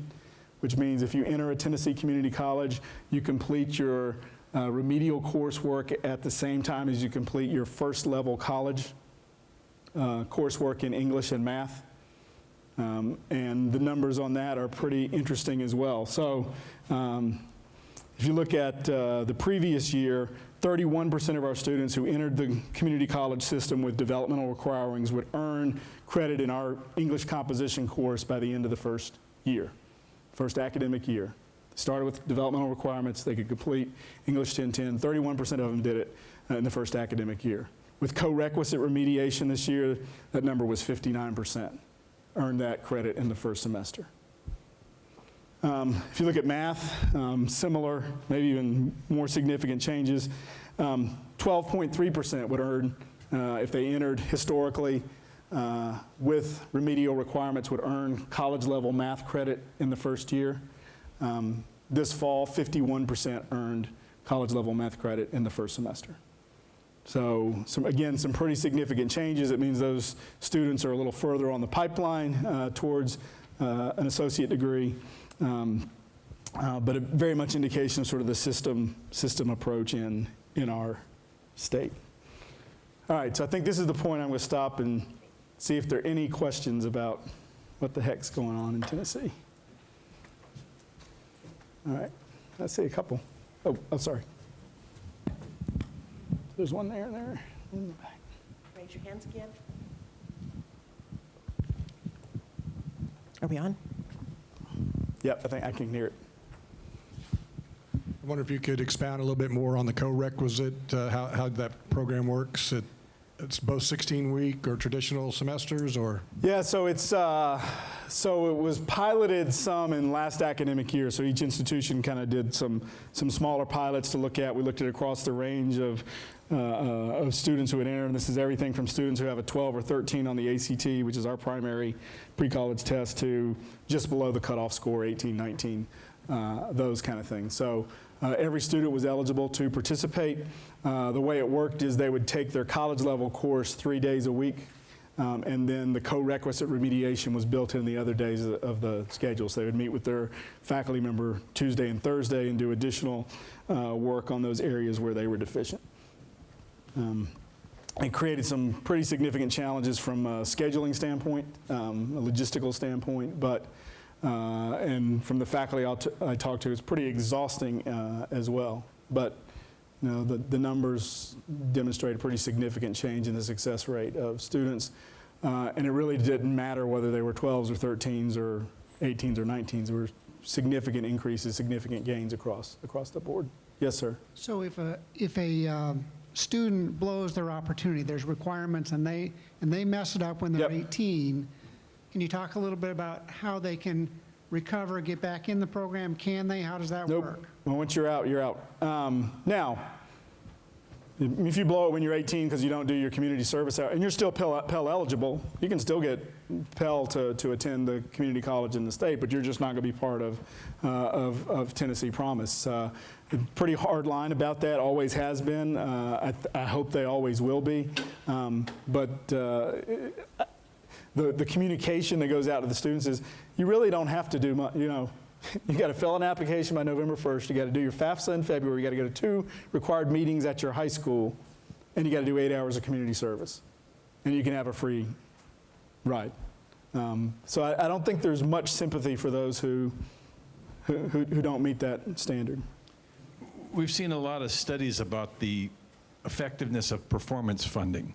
S2: which means if you enter a Tennessee community college, you complete your remedial coursework at the same time as you complete your first level college coursework in English and math. And the numbers on that are pretty interesting as well. So If you look at the previous year, 31% of our students who entered the community college system with developmental requirements would earn credit in our English composition course by the end of the first year, first academic year. Started with developmental requirements, they could complete English 1010. 31% of them did it in the first academic year. With co-requisite remediation this year, that number was 59%, earned that credit in the first semester. If you look at math, similar, maybe even more significant changes. 12.3% would earn, if they entered historically with remedial requirements, would earn college level math credit in the first year. This fall, 51% earned college level math credit in the first semester. So again, some pretty significant changes. It means those students are a little further on the pipeline towards an associate degree. But a very much indication of sort of the system approach in our state. All right, so I think this is the point I'm going to stop and see if there are any questions about what the heck's going on in Tennessee. All right, I see a couple. Oh, sorry. There's one there and there in the back.
S3: Raise your hands again. Are we on?
S2: Yep, I think I can hear it.
S4: I wonder if you could expound a little bit more on the co-requisite, how that program works. It's both 16-week or traditional semesters, or?
S2: Yeah, so it's so it was piloted some in last academic year. So each institution kind of did some smaller pilots to look at. We looked at across the range of students who would enter, and this is everything from students who have a 12 or 13 on the ACT, which is our primary pre-college test, to just below the cutoff score, 18, 19, those kind of things. So every student was eligible to participate. The way it worked is they would take their college level course 3 days a week, and then the co-requisite remediation was built in the other days of the schedule. So they would meet with their faculty member Tuesday and Thursday and do additional work on those areas where they were deficient. It created some pretty significant challenges from a scheduling standpoint, a logistical standpoint, but and from the faculty I talked to, it's pretty exhausting as well. But you know, the numbers demonstrate a pretty significant change in the success rate of students, and it really didn't matter whether they were 12s or 13s or 18s or 19s. There were significant increases, significant gains across the board. Yes, sir.
S5: So if a student blows their opportunity, there's requirements, and they mess it up when they're
S2: Yep.
S5: 18. Can you talk a little bit about how they can recover, get back in the program? Can they? How does that
S2: Nope.
S5: work?
S2: Well, once you're out, you're out. Now, if you blow it when you're 18 because you don't do your community service hour, and you're still Pell eligible, you can still get Pell to attend the community college in the state, but you're just not going to be part of Tennessee Promise. Pretty hard line about that, always has been. I hope they always will be. But the communication that goes out to the students is you really don't have to do much, you know. You got to fill an application by November 1st. You got to do your FAFSA in February. You got to go to 2 required meetings at your high school, and you got to do 8 hours of community service, and you can have a free ride. So I don't think there's much sympathy for those who don't meet that standard.
S6: We've seen a lot of studies about the effectiveness of performance funding.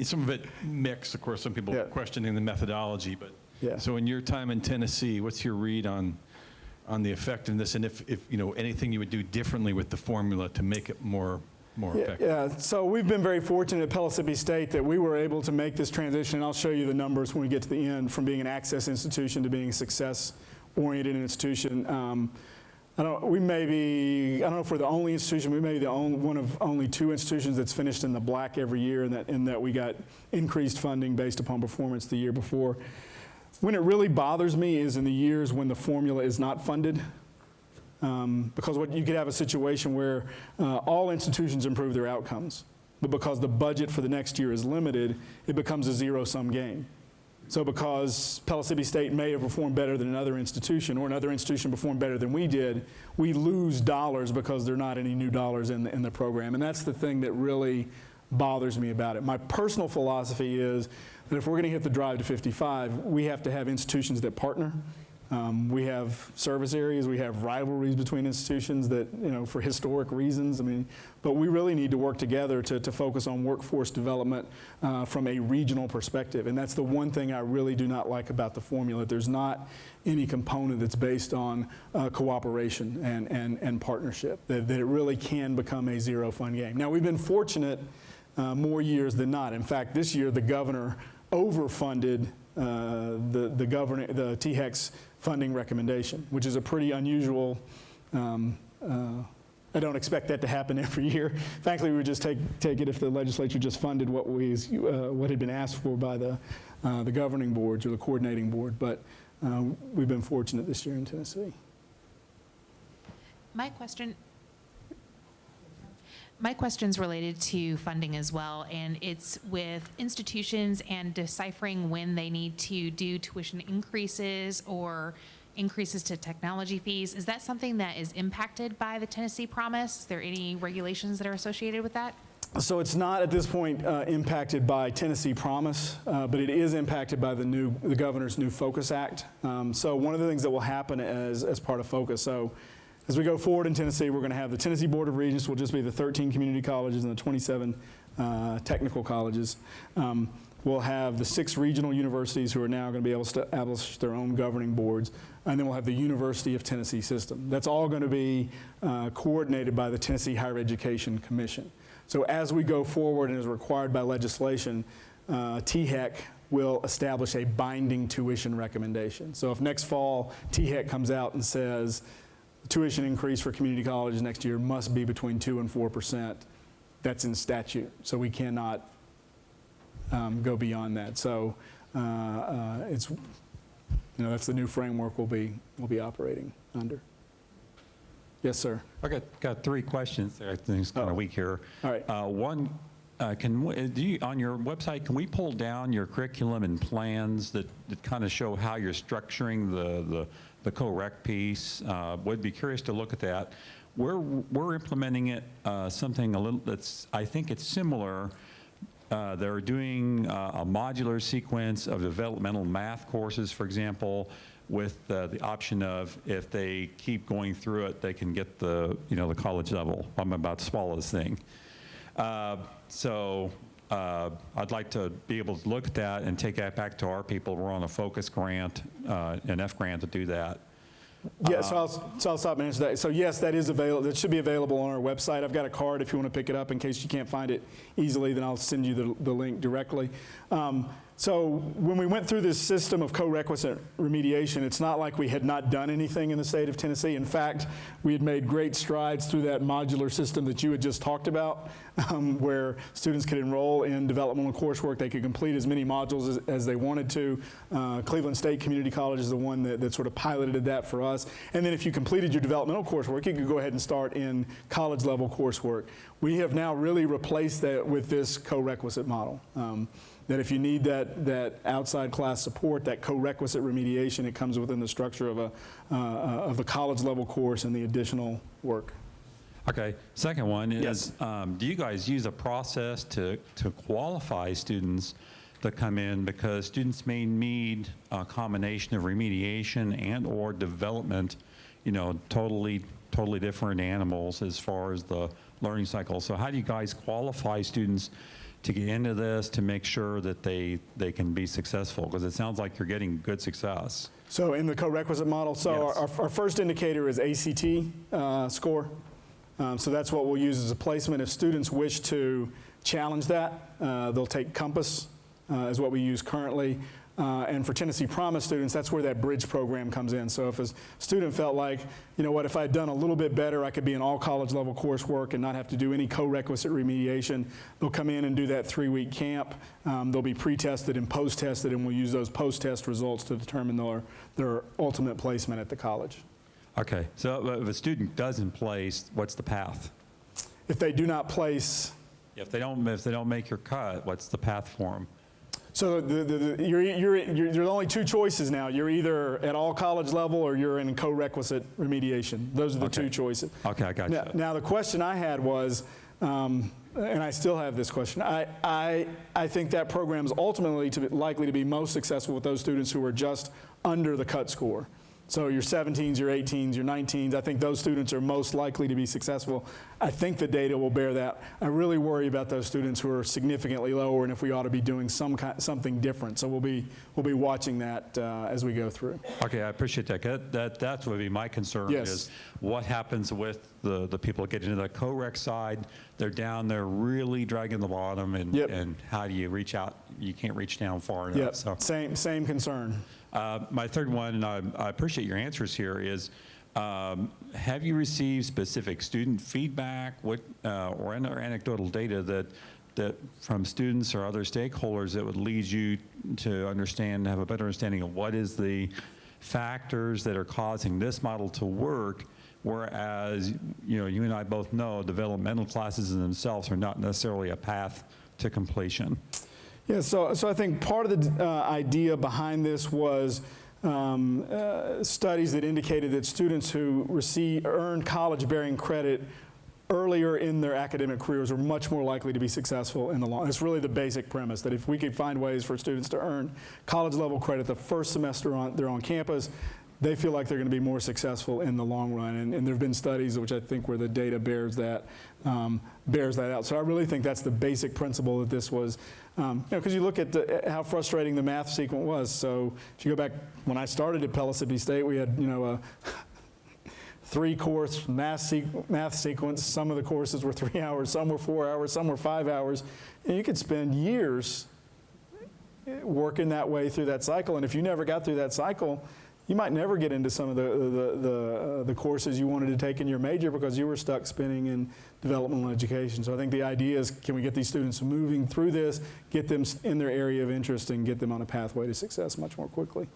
S6: Some of it mixed, of course, some people
S2: Yeah.
S6: questioning the methodology, but
S2: Yeah.
S6: so in your time in Tennessee, what's your read on the effectiveness, and if you know anything you would do differently with the formula to make it more effective?
S2: Yeah, so we've been very fortunate at Pellissippi State that we were able to make this transition, and I'll show you the numbers when we get to the end, from being an access institution to being a success-oriented institution. I don't know if we're the only institution, we may be one of only 2 institutions that's finished in the black every year, in that we got increased funding based upon performance the year before. When it really bothers me is in the years when the formula is not funded. Because you could have a situation where all institutions improve their outcomes, but because the budget for the next year is limited, it becomes a zero-sum game. So because Pellissippi State may have performed better than another institution, or another institution performed better than we did, we lose dollars because there are not any new dollars in the program. And that's the thing that really bothers me about it. My personal philosophy is that if we're going to hit the drive to 55, we have to have institutions that partner. We have service areas, we have rivalries between institutions that, for historic reasons. But we really need to work together to focus on workforce development from a regional perspective. And that's the one thing I really do not like about the formula. There's not any component that's based on cooperation and partnership, that it really can become a zero-fund game. Now, we've been fortunate more years than not. In fact, this year, the governor overfunded the THEX funding recommendation, which is a pretty unusual. I don't expect that to happen every year. Frankly, we would just take it if the legislature just funded what had been asked for by the governing boards or the coordinating board. But we've been fortunate this year in Tennessee.
S7: My question's related to funding as well, and it's with institutions and deciphering when they need to do tuition increases or increases to technology fees. Is that something that is impacted by the Tennessee Promise? Is there any regulations that are associated with that?
S2: So it's not at this point impacted by Tennessee Promise, but it is impacted by the governor's new Focus Act. So one of the things that will happen as part of Focus, so as we go forward in Tennessee, we're going to have the Tennessee Board of Regents, will just be the 13 community colleges and the 27 technical colleges. We'll have the 6 regional universities who are now going to be able to establish their own governing boards, and then we'll have the University of Tennessee system. That's all going to be coordinated by the Tennessee Higher Education Commission. So as we go forward and as required by legislation, THEC will establish a binding tuition recommendation. So if next fall THEC comes out and says tuition increase for community colleges next year must be between 2% and 4%, that's in statute. So we cannot go beyond that. So it's, that's the new framework we'll be operating under. Yes, sir.
S8: I got 3 questions there. I think it's kind of weak here.
S2: All right.
S8: One, on your website, can we pull down your curriculum and plans that kind of show how you're structuring the co-rec piece? Would be curious to look at that. We're implementing it something a little that's, I think it's similar. They're doing a modular sequence of developmental math courses, for example, with the option of if they keep going through it, they can get the college level. I'm about to swallow this thing. So I'd like to be able to look at that and take that back to our people. We're on a Focus grant, an F grant to do that.
S2: Yeah, so I'll stop and answer that. So yes, that is available. That should be available on our website. I've got a card if you want to pick it up in case you can't find it easily, then I'll send you the link directly. So when we went through this system of co-requisite remediation, it's not like we had not done anything in the state of Tennessee. In fact, we had made great strides through that modular system that you had just talked about, where students could enroll in developmental coursework. They could complete as many modules as they wanted to. Cleveland State Community College is the one that sort of piloted that for us. And then if you completed your developmental coursework, you could go ahead and start in college level coursework. We have now really replaced that with this co-requisite model. That if you need that outside class support, that co-requisite remediation, it comes within the structure of a college level course and the additional work.
S8: Okay. Second one is,
S2: Yes.
S8: Do you guys use a process to qualify students that come in, because students may need a combination of remediation and or development, totally different animals as far as the learning cycle. So how do you guys qualify students to get into this, to make sure that they can be successful? Because it sounds like you're getting good success.
S2: So in the co-requisite model, so
S8: Yes.
S2: our first indicator is ACT score. So that's what we'll use as a placement. If students wish to challenge that, they'll take Compass, is what we use currently. And for Tennessee Promise students, that's where that bridge program comes in. So if a student felt like, if I had done a little bit better, I could be in all college level coursework and not have to do any co-requisite remediation, they'll come in and do that 3-week camp. They'll be pre-tested and post-tested, and we'll use those post-test results to determine their ultimate placement at the college.
S8: Okay. So if a student doesn't place, what's the path?
S2: If they do not place,
S8: If they don't make your cut, what's the path for them?
S2: so you're only 2 choices now. You're either at all college level or you're in co-requisite remediation. Those are the 2 choices.
S8: Okay, I got you.
S2: Now the question I had was, and I still have this question, I think that program is ultimately likely to be most successful with those students who are just under the cut score. So your 17s, your 18s, your 19s, I think those students are most likely to be successful. I think the data will bear that. I really worry about those students who are significantly lower and if we ought to be doing something different. So we'll be watching that as we go through.
S8: Okay, I appreciate that. That's what would be my concern
S2: Yes.
S8: is what happens with the people getting to the co-rec side. They're down there really dragging the bottom, and,
S2: Yep.
S8: and how do you reach out? You can't reach down far enough.
S2: Yep,
S8: So.
S2: same concern.
S8: My third one, and I appreciate your answers here, is have you received specific student feedback or anecdotal data that from students or other stakeholders that would lead you to understand, have a better understanding of what is the factors that are causing this model to work, whereas you and I both know developmental classes in themselves are not necessarily a path to completion?
S2: Yeah, so I think part of the idea behind this was studies that indicated that students who earned college-bearing credit earlier in their academic careers are much more likely to be successful in the long. It's really the basic premise that if we could find ways for students to earn college-level credit the first semester they're on campus, they feel like they're going to be more successful in the long run. And there have been studies which I think where the data bears that out. So I really think that's the basic principle that this was, because you look at how frustrating the math sequence was. So if you go back, when I started at Pellissippi State, we had, a 3-course math sequence. Some of the courses were 3 hours, some were 4 hours, some were 5 hours. And you could spend years working that way through that cycle. And if you never got through that cycle, you might never get into some of the courses you wanted to take in your major because you were stuck spinning in developmental education. So I think the idea is, can we get these students moving through this, get them in their area of interest, and get them on a pathway to success much more quickly?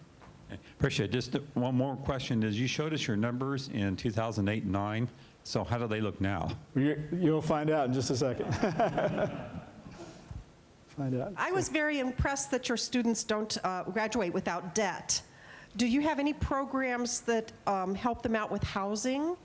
S8: Appreciate it. Just one more question is, you showed us your numbers in 2008 and 9. So how do they look now?
S2: You'll find out in just a second. Find out.
S3: I was very impressed that your students don't graduate without debt. Do you have any programs that help them out with housing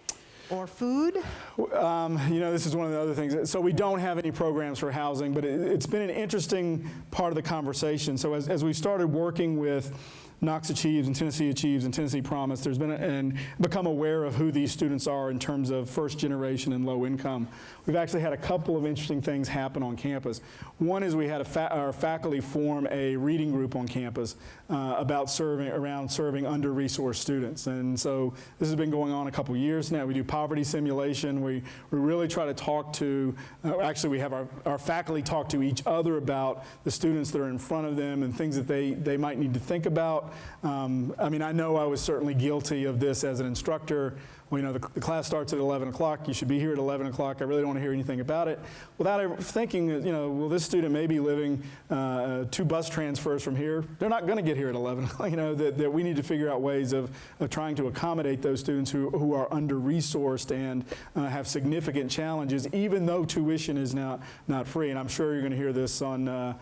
S3: or food?
S2: This is one of the other things. So we don't have any programs for housing, but it's been an interesting part of the conversation. So as we started working with Knox Achieves and Tennessee Promise, there's been and become aware of who these students are in terms of first generation and low income. We've actually had a couple of interesting things happen on campus. One is we had our faculty form a reading group on campus about serving under-resourced students. And so this has been going on a couple years now. We do poverty simulation. We really try to talk to, actually we have our faculty talk to each other about the students that are in front of them and things that they might need to think about. I know I was certainly guilty of this as an instructor. Well, the class starts at 11 o'clock. You should be here at 11 o'clock. I really don't want to hear anything about it. Without ever thinking, well, this student may be living 2 bus transfers from here. They're not going to get here at 11 o'clock. That we need to figure out ways of trying to accommodate those students who are under-resourced and have significant challenges, even though tuition is now not free. And I'm sure you're going to hear this on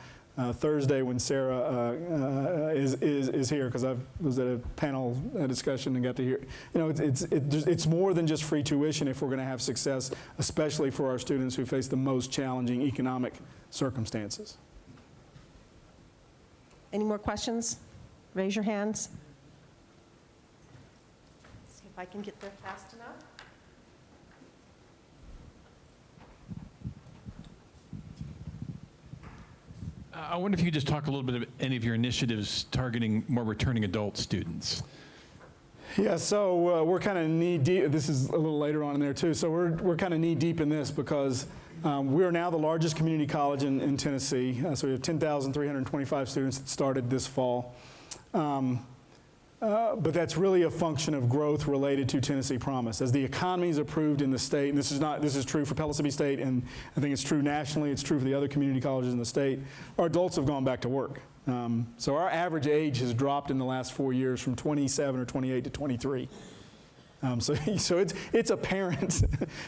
S2: Thursday when Sarah is here, because I was at a panel discussion and got to hear. It's more than just free tuition if we're going to have success, especially for our students who face the most challenging economic circumstances.
S3: Any more questions? Raise your hands. See if I can get there fast enough.
S9: I wonder if you could just talk a little bit about any of your initiatives targeting more returning adult students.
S2: Yeah, so we're kind of knee-deep. This is a little later on in there, too. So we're kind of knee-deep in this because we are now the largest community college in Tennessee. So we have 10,325 students that started this fall. But that's really a function of growth related to Tennessee Promise. As the economy is improved in the state, and this is true for Pellissippi State, and I think it's true nationally, it's true for the other community colleges in the state, our adults have gone back to work. So our average age has dropped in the last 4 years from 27 or 28 to 23. So it's apparent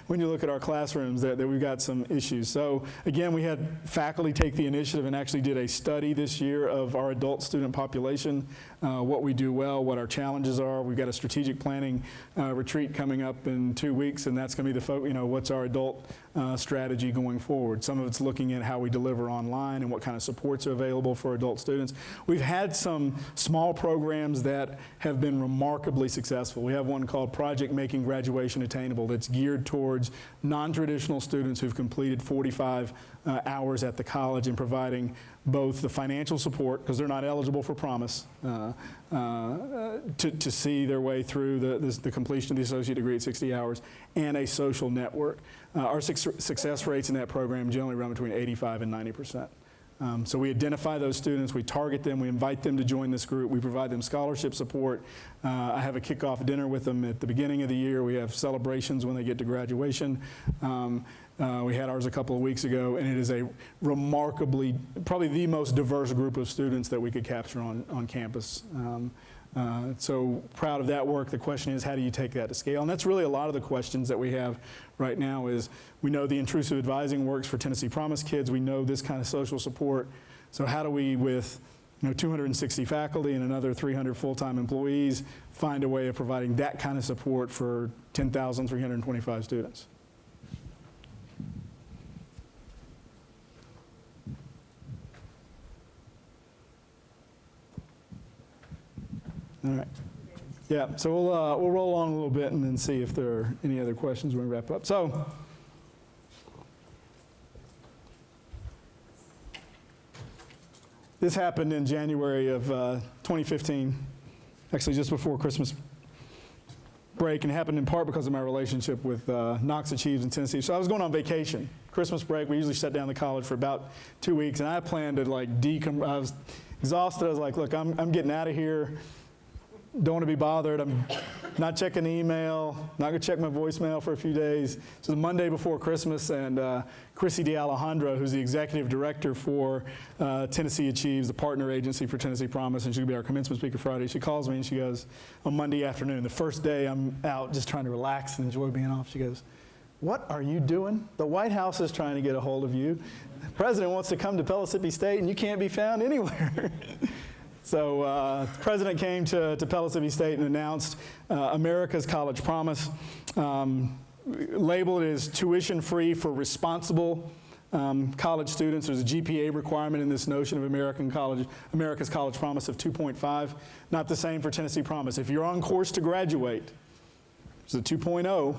S2: when you look at our classrooms that we've got some issues. So again, we had faculty take the initiative and actually did a study this year of our adult student population, what we do well, what our challenges are. We've got a strategic planning retreat coming up in 2 weeks, and that's going to be what's our adult strategy going forward. Some of it's looking at how we deliver online and what kind of supports are available for adult students. We've had some small programs that have been remarkably successful. We have one called Project Making Graduation Attainable that's geared towards non-traditional students who've completed 45 hours at the college and providing both the financial support, because they're not eligible for Promise, to see their way through the completion of the associate degree at 60 hours, and a social network. Our success rates in that program generally run between 85 and 90%. So we identify those students, we target them, we invite them to join this group, we provide them scholarship support. I have a kickoff dinner with them at the beginning of the year. We have celebrations when they get to graduation. We had ours a couple of weeks ago, and it is a remarkably, probably the most diverse group of students that we could capture on campus. So proud of that work. The question is, how do you take that to scale? And that's really a lot of the questions that we have right now is, we know the intrusive advising works for Tennessee Promise kids. We know this kind of social support. So how do we, with 260 faculty and another 300 full-time employees, find a way of providing that kind of support for 10,325 students? All right. Yeah, so we'll roll on a little bit and then see if there are any other questions when we wrap up. So, this happened in January of 2015, actually just before Christmas break, and it happened in part because of my relationship with Knox Achieves in Tennessee. So I was going on vacation, Christmas break. We usually shut down the college for about 2 weeks, and I planned to I was exhausted. I was like, look, I'm getting out of here. Don't want to be bothered. I'm not checking the email, not going to check my voicemail for a few days. So the Monday before Christmas, and Chrissy D'Alejandro, who's the executive director for Tennessee Achieves, the partner agency for Tennessee Promise, and she'll be our commencement speaker Friday, she calls me and she goes, on Monday afternoon, the first day I'm out just trying to relax and enjoy being off, she goes, what are you doing? The White House is trying to get a hold of you. The president wants to come to Pellissippi State and you can't be found anywhere. So the president came to Pellissippi State and announced America's College Promise. Labeled as tuition-free for responsible college students. There's a GPA requirement in this notion of America's College Promise of 2.5. Not the same for Tennessee Promise. If you're on course to graduate, it's a 2.0,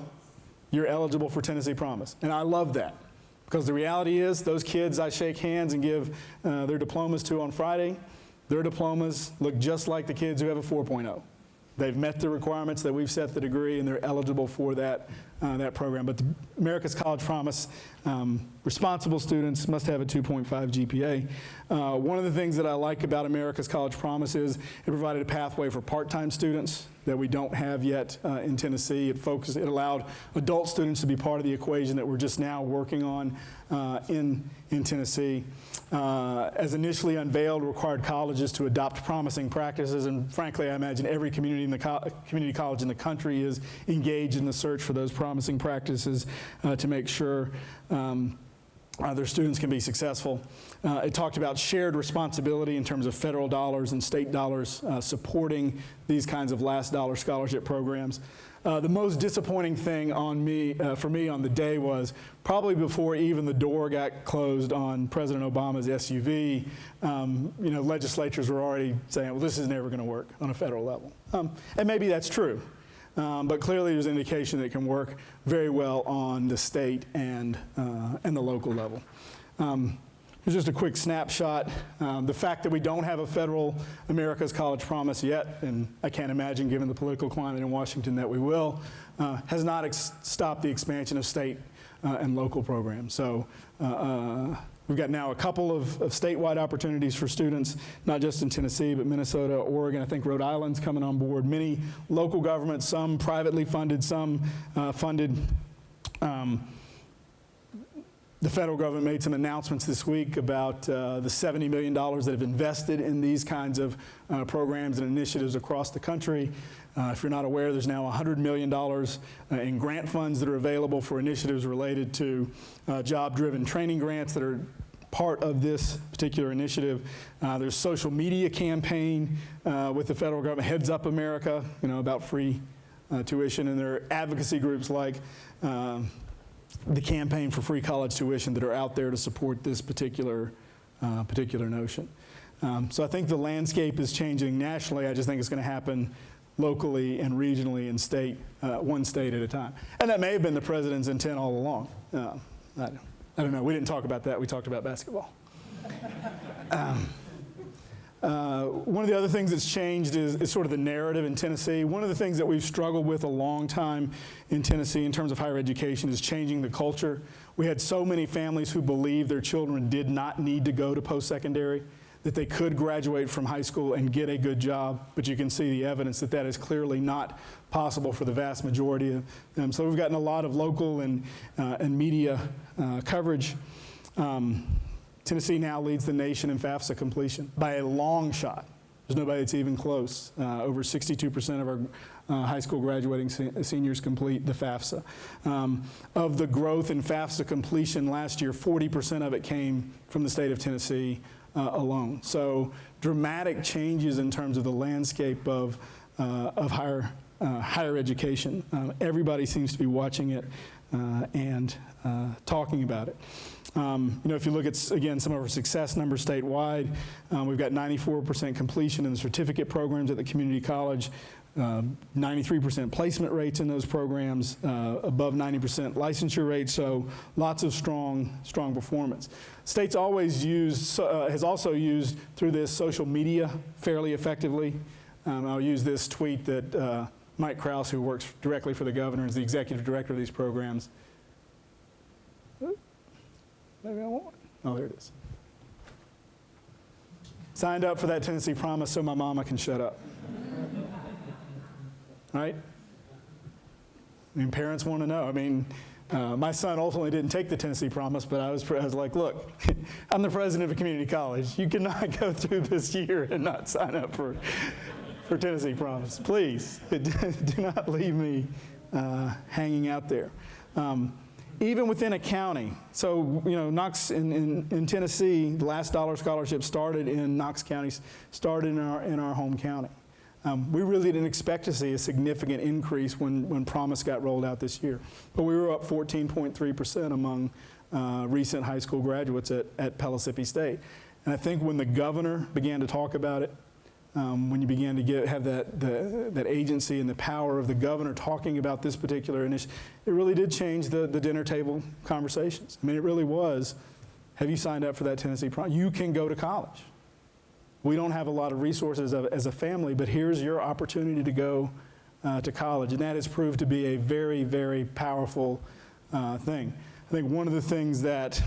S2: you're eligible for Tennessee Promise. And I love that, because the reality is those kids I shake hands and give their diplomas to on Friday, their diplomas look just like the kids who have a 4.0. They've met the requirements that we've set the degree, and they're eligible for that program. But the America's College Promise, responsible students must have a 2.5 GPA. One of the things that I like about America's College Promise is it provided a pathway for part-time students that we don't have yet in Tennessee. It allowed adult students to be part of the equation that we're just now working on in Tennessee. As initially unveiled, required colleges to adopt promising practices, and frankly, I imagine every community college in the country is engaged in the search for those promising practices to make sure their students can be successful. It talked about shared responsibility in terms of federal dollars and state dollars supporting these kinds of last dollar scholarship programs. The most disappointing thing for me on the day was probably before even the door got closed on President Obama's SUV, legislatures were already saying, well, this is never going to work on a federal level. And maybe that's true. But clearly there's an indication that it can work very well on the state and the local level. Here's just a quick snapshot. The fact that we don't have a federal America's College Promise yet, and I can't imagine given the political climate in Washington that we will, has not stopped the expansion of state and local programs. So we've got now a couple of statewide opportunities for students, not just in Tennessee, but Minnesota, Oregon. I think Rhode Island's coming on board. Many local governments, some privately funded, some funded The federal government made some announcements this week about the $70 million that have invested in these kinds of programs and initiatives across the country. If you're not aware, there's now $100 million in grant funds that are available for initiatives related to job-driven training grants that are part of this particular initiative. There's social media campaign with the federal government, Heads Up America, about free tuition, and there are advocacy groups like the Campaign for Free College Tuition that are out there to support this particular notion. So I think the landscape is changing nationally. I just think it's going to happen locally and regionally and one state at a time. And that may have been the president's intent all along. I don't know. We didn't talk about that. We talked about basketball. One of the other things that's changed is sort of the narrative in Tennessee. One of the things that we've struggled with a long time in Tennessee in terms of higher education is changing the culture. We had so many families who believed their children did not need to go to post-secondary, that they could graduate from high school and get a good job, but you can see the evidence that that is clearly not possible for the vast majority of them. So we've gotten a lot of local and media coverage. Tennessee now leads the nation in FAFSA completion by a long shot. There's nobody that's even close. Over 62% of our high school graduating seniors complete the FAFSA. Of the growth in FAFSA completion last year, 40% of it came from the state of Tennessee alone. So dramatic changes in terms of the landscape of higher education. Everybody seems to be watching it and talking about it. If you look at, again, some of our success numbers statewide, we've got 94% completion in the certificate programs at the community college, 93% placement rates in those programs, above 90% licensure rates, so lots of strong performance. State's always has also used through this social media fairly effectively. I'll use this tweet that Mike Krause, who works directly for the governor, is the executive director of these programs. Maybe I won't. Oh, there it is. Signed up for that Tennessee Promise so my mama can shut up. Right? I mean, parents want to know. I mean, my son ultimately didn't take the Tennessee Promise, but I was like, look, I'm the president of a community college. You cannot go through this year and not sign up for Tennessee Promise. Please, do not leave me hanging out there. Even within a county. So, Knox in Tennessee, the last dollar scholarship started in Knox County, started in our home county. We really didn't expect to see a significant increase when Promise got rolled out this year. But we were up 14.3% among recent high school graduates at Pellissippi State. And I think when the governor began to talk about it, when you began to have that agency and the power of the governor talking about this particular initiative, it really did change the dinner table conversations. I mean, it really was, have you signed up for that Tennessee Promise? You can go to college. We don't have a lot of resources as a family, but here's your opportunity to go to college. And that has proved to be a very, very powerful thing. I think one of the things that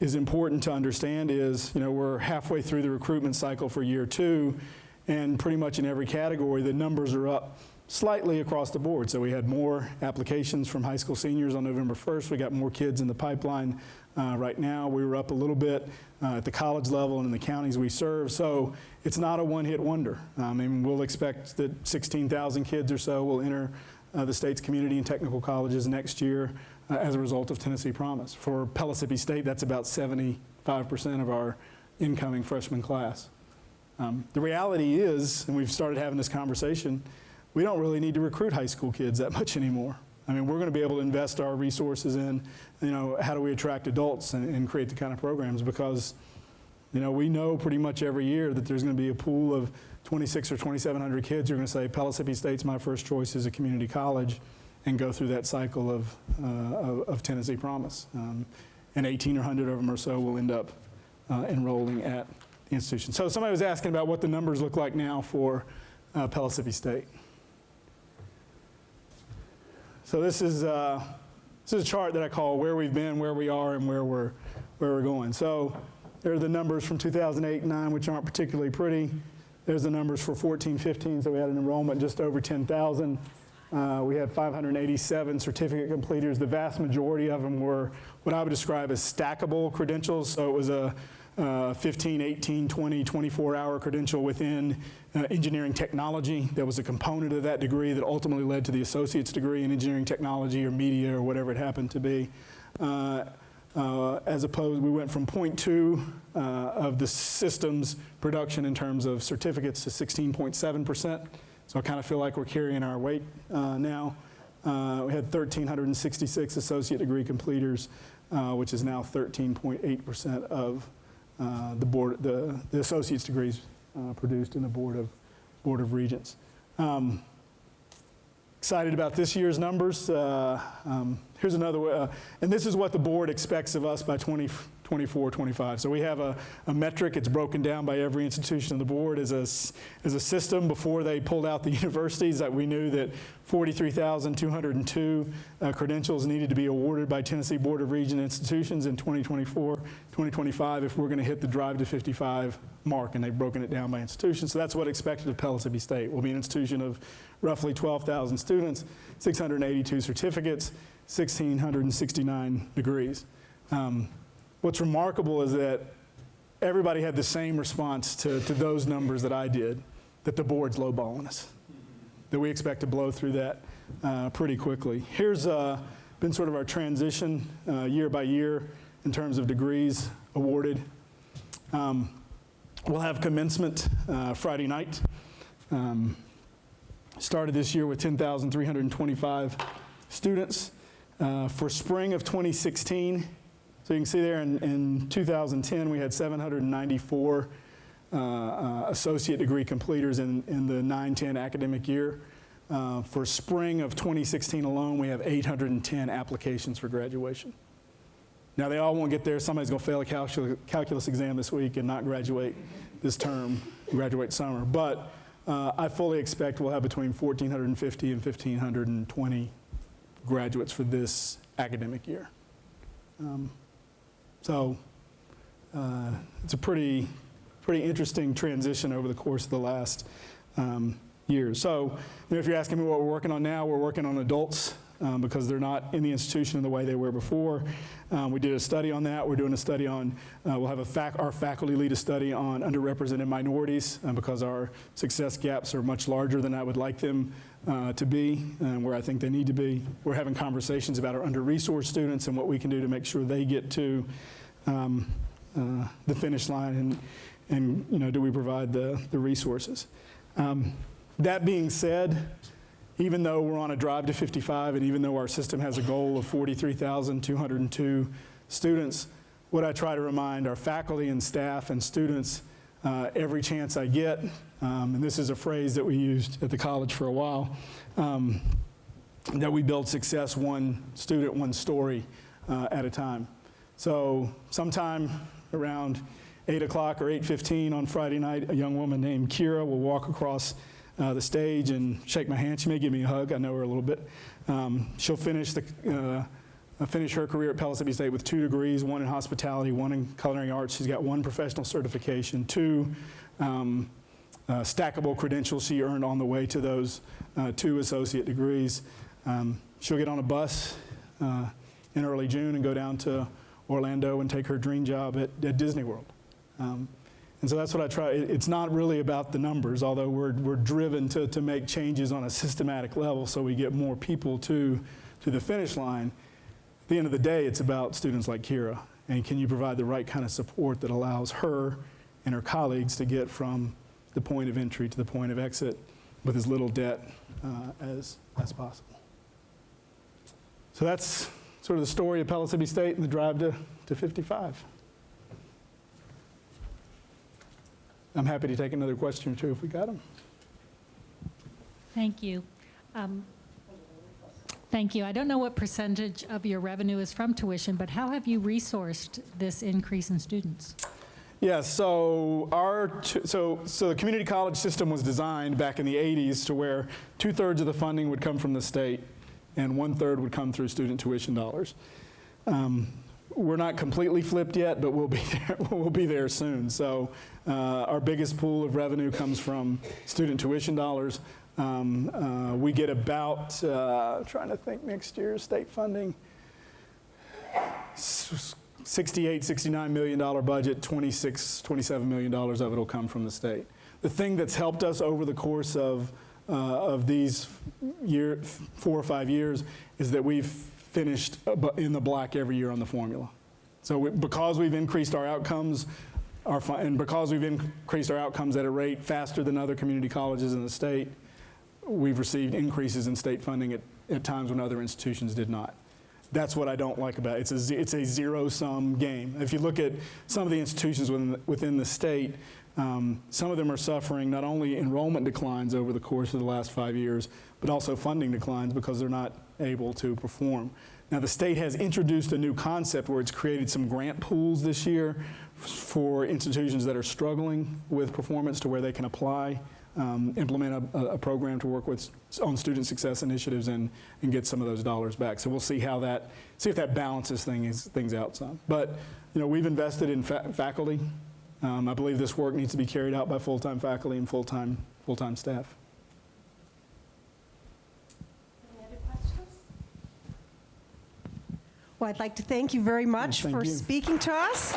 S2: is important to understand is, we're halfway through the recruitment cycle for year 2, and pretty much in every category, the numbers are up slightly across the board. So we had more applications from high school seniors on November 1st. We got more kids in the pipeline right now. We were up a little bit at the college level and in the counties we serve. So it's not a one-hit wonder. I mean, we'll expect that 16,000 kids or so will enter the state's community and technical colleges next year as a result of Tennessee Promise. For Pellissippi State, that's about 75% of our incoming freshman class. The reality is, and we've started having this conversation, we don't really need to recruit high school kids that much anymore. I mean, we're going to be able to invest our resources in, how do we attract adults and create the kind of programs, because, we know pretty much every year that there's going to be a pool of 2,600 or 2,700 kids who are going to say, Pellissippi State's my first choice as a community college, and go through that cycle of Tennessee Promise. And 1,800 of them or so will end up enrolling at the institution. So somebody was asking about what the numbers look like now for Pellissippi State. So this is a chart that I call where we've been, where we are, and where we're going. So there are the numbers from 2008 and 9, which aren't particularly pretty. There's the numbers for 14-15, so we had an enrollment just over 10,000. We had 587 certificate completers. The vast majority of them were what I would describe as stackable credentials. So it was a 15, 18, 20, 24-hour credential within engineering technology. There was a component of that degree that ultimately led to the associate's degree in engineering technology or media or whatever it happened to be. As opposed, we went from 0.2 of the system's production in terms of certificates to 16.7%. So I kind of feel like we're carrying our weight now. We had 1,366 associate degree completers, which is now 13.8% of the associate's degrees produced in the Board of Regents. Excited about this year's numbers. Here's another way, and this is what the board expects of us by 2024, 25. So we have a metric. It's broken down by every institution of the board as a system. Before they pulled out the universities, that we knew that 43,202 credentials needed to be awarded by Tennessee Board of Regents institutions in 2024, 2025 if we're going to hit the Drive to 55 mark, and they've broken it down by institution. So that's what expected of Pellissippi State. We'll be an institution of roughly 12,000 students, 682 certificates, 1,669 degrees. What's remarkable is that everybody had the same response to those numbers that I did, that the board's lowballing us, that we expect to blow through that pretty quickly. Here's been sort of our transition year by year in terms of degrees awarded. We'll have commencement Friday night. Started this year with 10,325 students. For spring of 2016, so you can see there in 2010 we had 794 associate degree completers in the 9-10 academic year. For spring of 2016 alone, we have 810 applications for graduation. Now they all won't get there. Somebody's going to fail a calculus exam this week and not graduate this term, graduate summer. But I fully expect we'll have between 1,450 and 1,520 graduates for this academic year. So it's a pretty interesting transition over the course of the last years. So if you're asking me what we're working on now, we're working on adults because they're not in the institution in the way they were before. We did a study on that. We're doing a study on, we'll have our faculty lead a study on underrepresented minorities because our success gaps are much larger than I would like them to be and where I think they need to be. We're having conversations about our under-resourced students and what we can do to make sure they get to the finish line and do we provide the resources. That being said, even though we're on a drive to 55 and even though our system has a goal of 43,202 students, what I try to remind our faculty and staff and students every chance I get, and this is a phrase that we used at the college for a while, that we build success one student, one story at a time. So sometime around 8 o'clock or 8:15 on Friday night, a young woman named Kira will walk across the stage and shake my hand. She may give me a hug. I know her a little bit. She'll finish her career at Pellissippi State with 2 degrees, 1 in hospitality, 1 in culinary arts. She's got 1 professional certification, 2 stackable credentials she earned on the way to those 2 associate degrees. She'll get on a bus in early June and go down to Orlando and take her dream job at Disney World. And so that's what I try. It's not really about the numbers, although we're driven to make changes on a systematic level so we get more people to the finish line. At the end of the day, it's about students like Kira. And can you provide the right kind of support that allows her and her colleagues to get from the point of entry to the point of exit with as little debt as possible. So that's sort of the story of Pellissippi State and the drive to 55. I'm happy to take another question or two if we got them.
S10: Thank you. Thank you. I don't know what percentage of your revenue is from tuition, but how have you resourced this increase in students?
S2: Yeah, so the community college system was designed back in the 80s to where 2/3 of the funding would come from the state and 1/3 would come through student tuition dollars. We're not completely flipped yet, but we'll be there. We'll be there soon. So our biggest pool of revenue comes from student tuition dollars. We get about, trying to think next year, state funding, $68, $69 million budget, $27 million of it will come from the state. The thing that's helped us over the course of these 4 or 5 years is that we've finished in the black every year on the formula. So because we've increased our outcomes, and because we've increased our outcomes at a rate faster than other community colleges in the state, we've received increases in state funding at times when other institutions did not. That's what I don't like about it. It's a zero-sum game. If you look at some of the institutions within the state, some of them are suffering not only enrollment declines over the course of the last 5 years, but also funding declines because they're not able to perform. Now, the state has introduced a new concept where it's created some grant pools this year for institutions that are struggling with performance to where they can apply, implement a program to work on student success initiatives and get some of those dollars back. So we'll see if that balances things out some. But, we've invested in faculty. I believe this work needs to be carried out by full-time faculty and full-time staff.
S3: Any other questions? Well, I'd like to thank you very much
S2: Thank
S3: for
S2: you.
S3: speaking to us.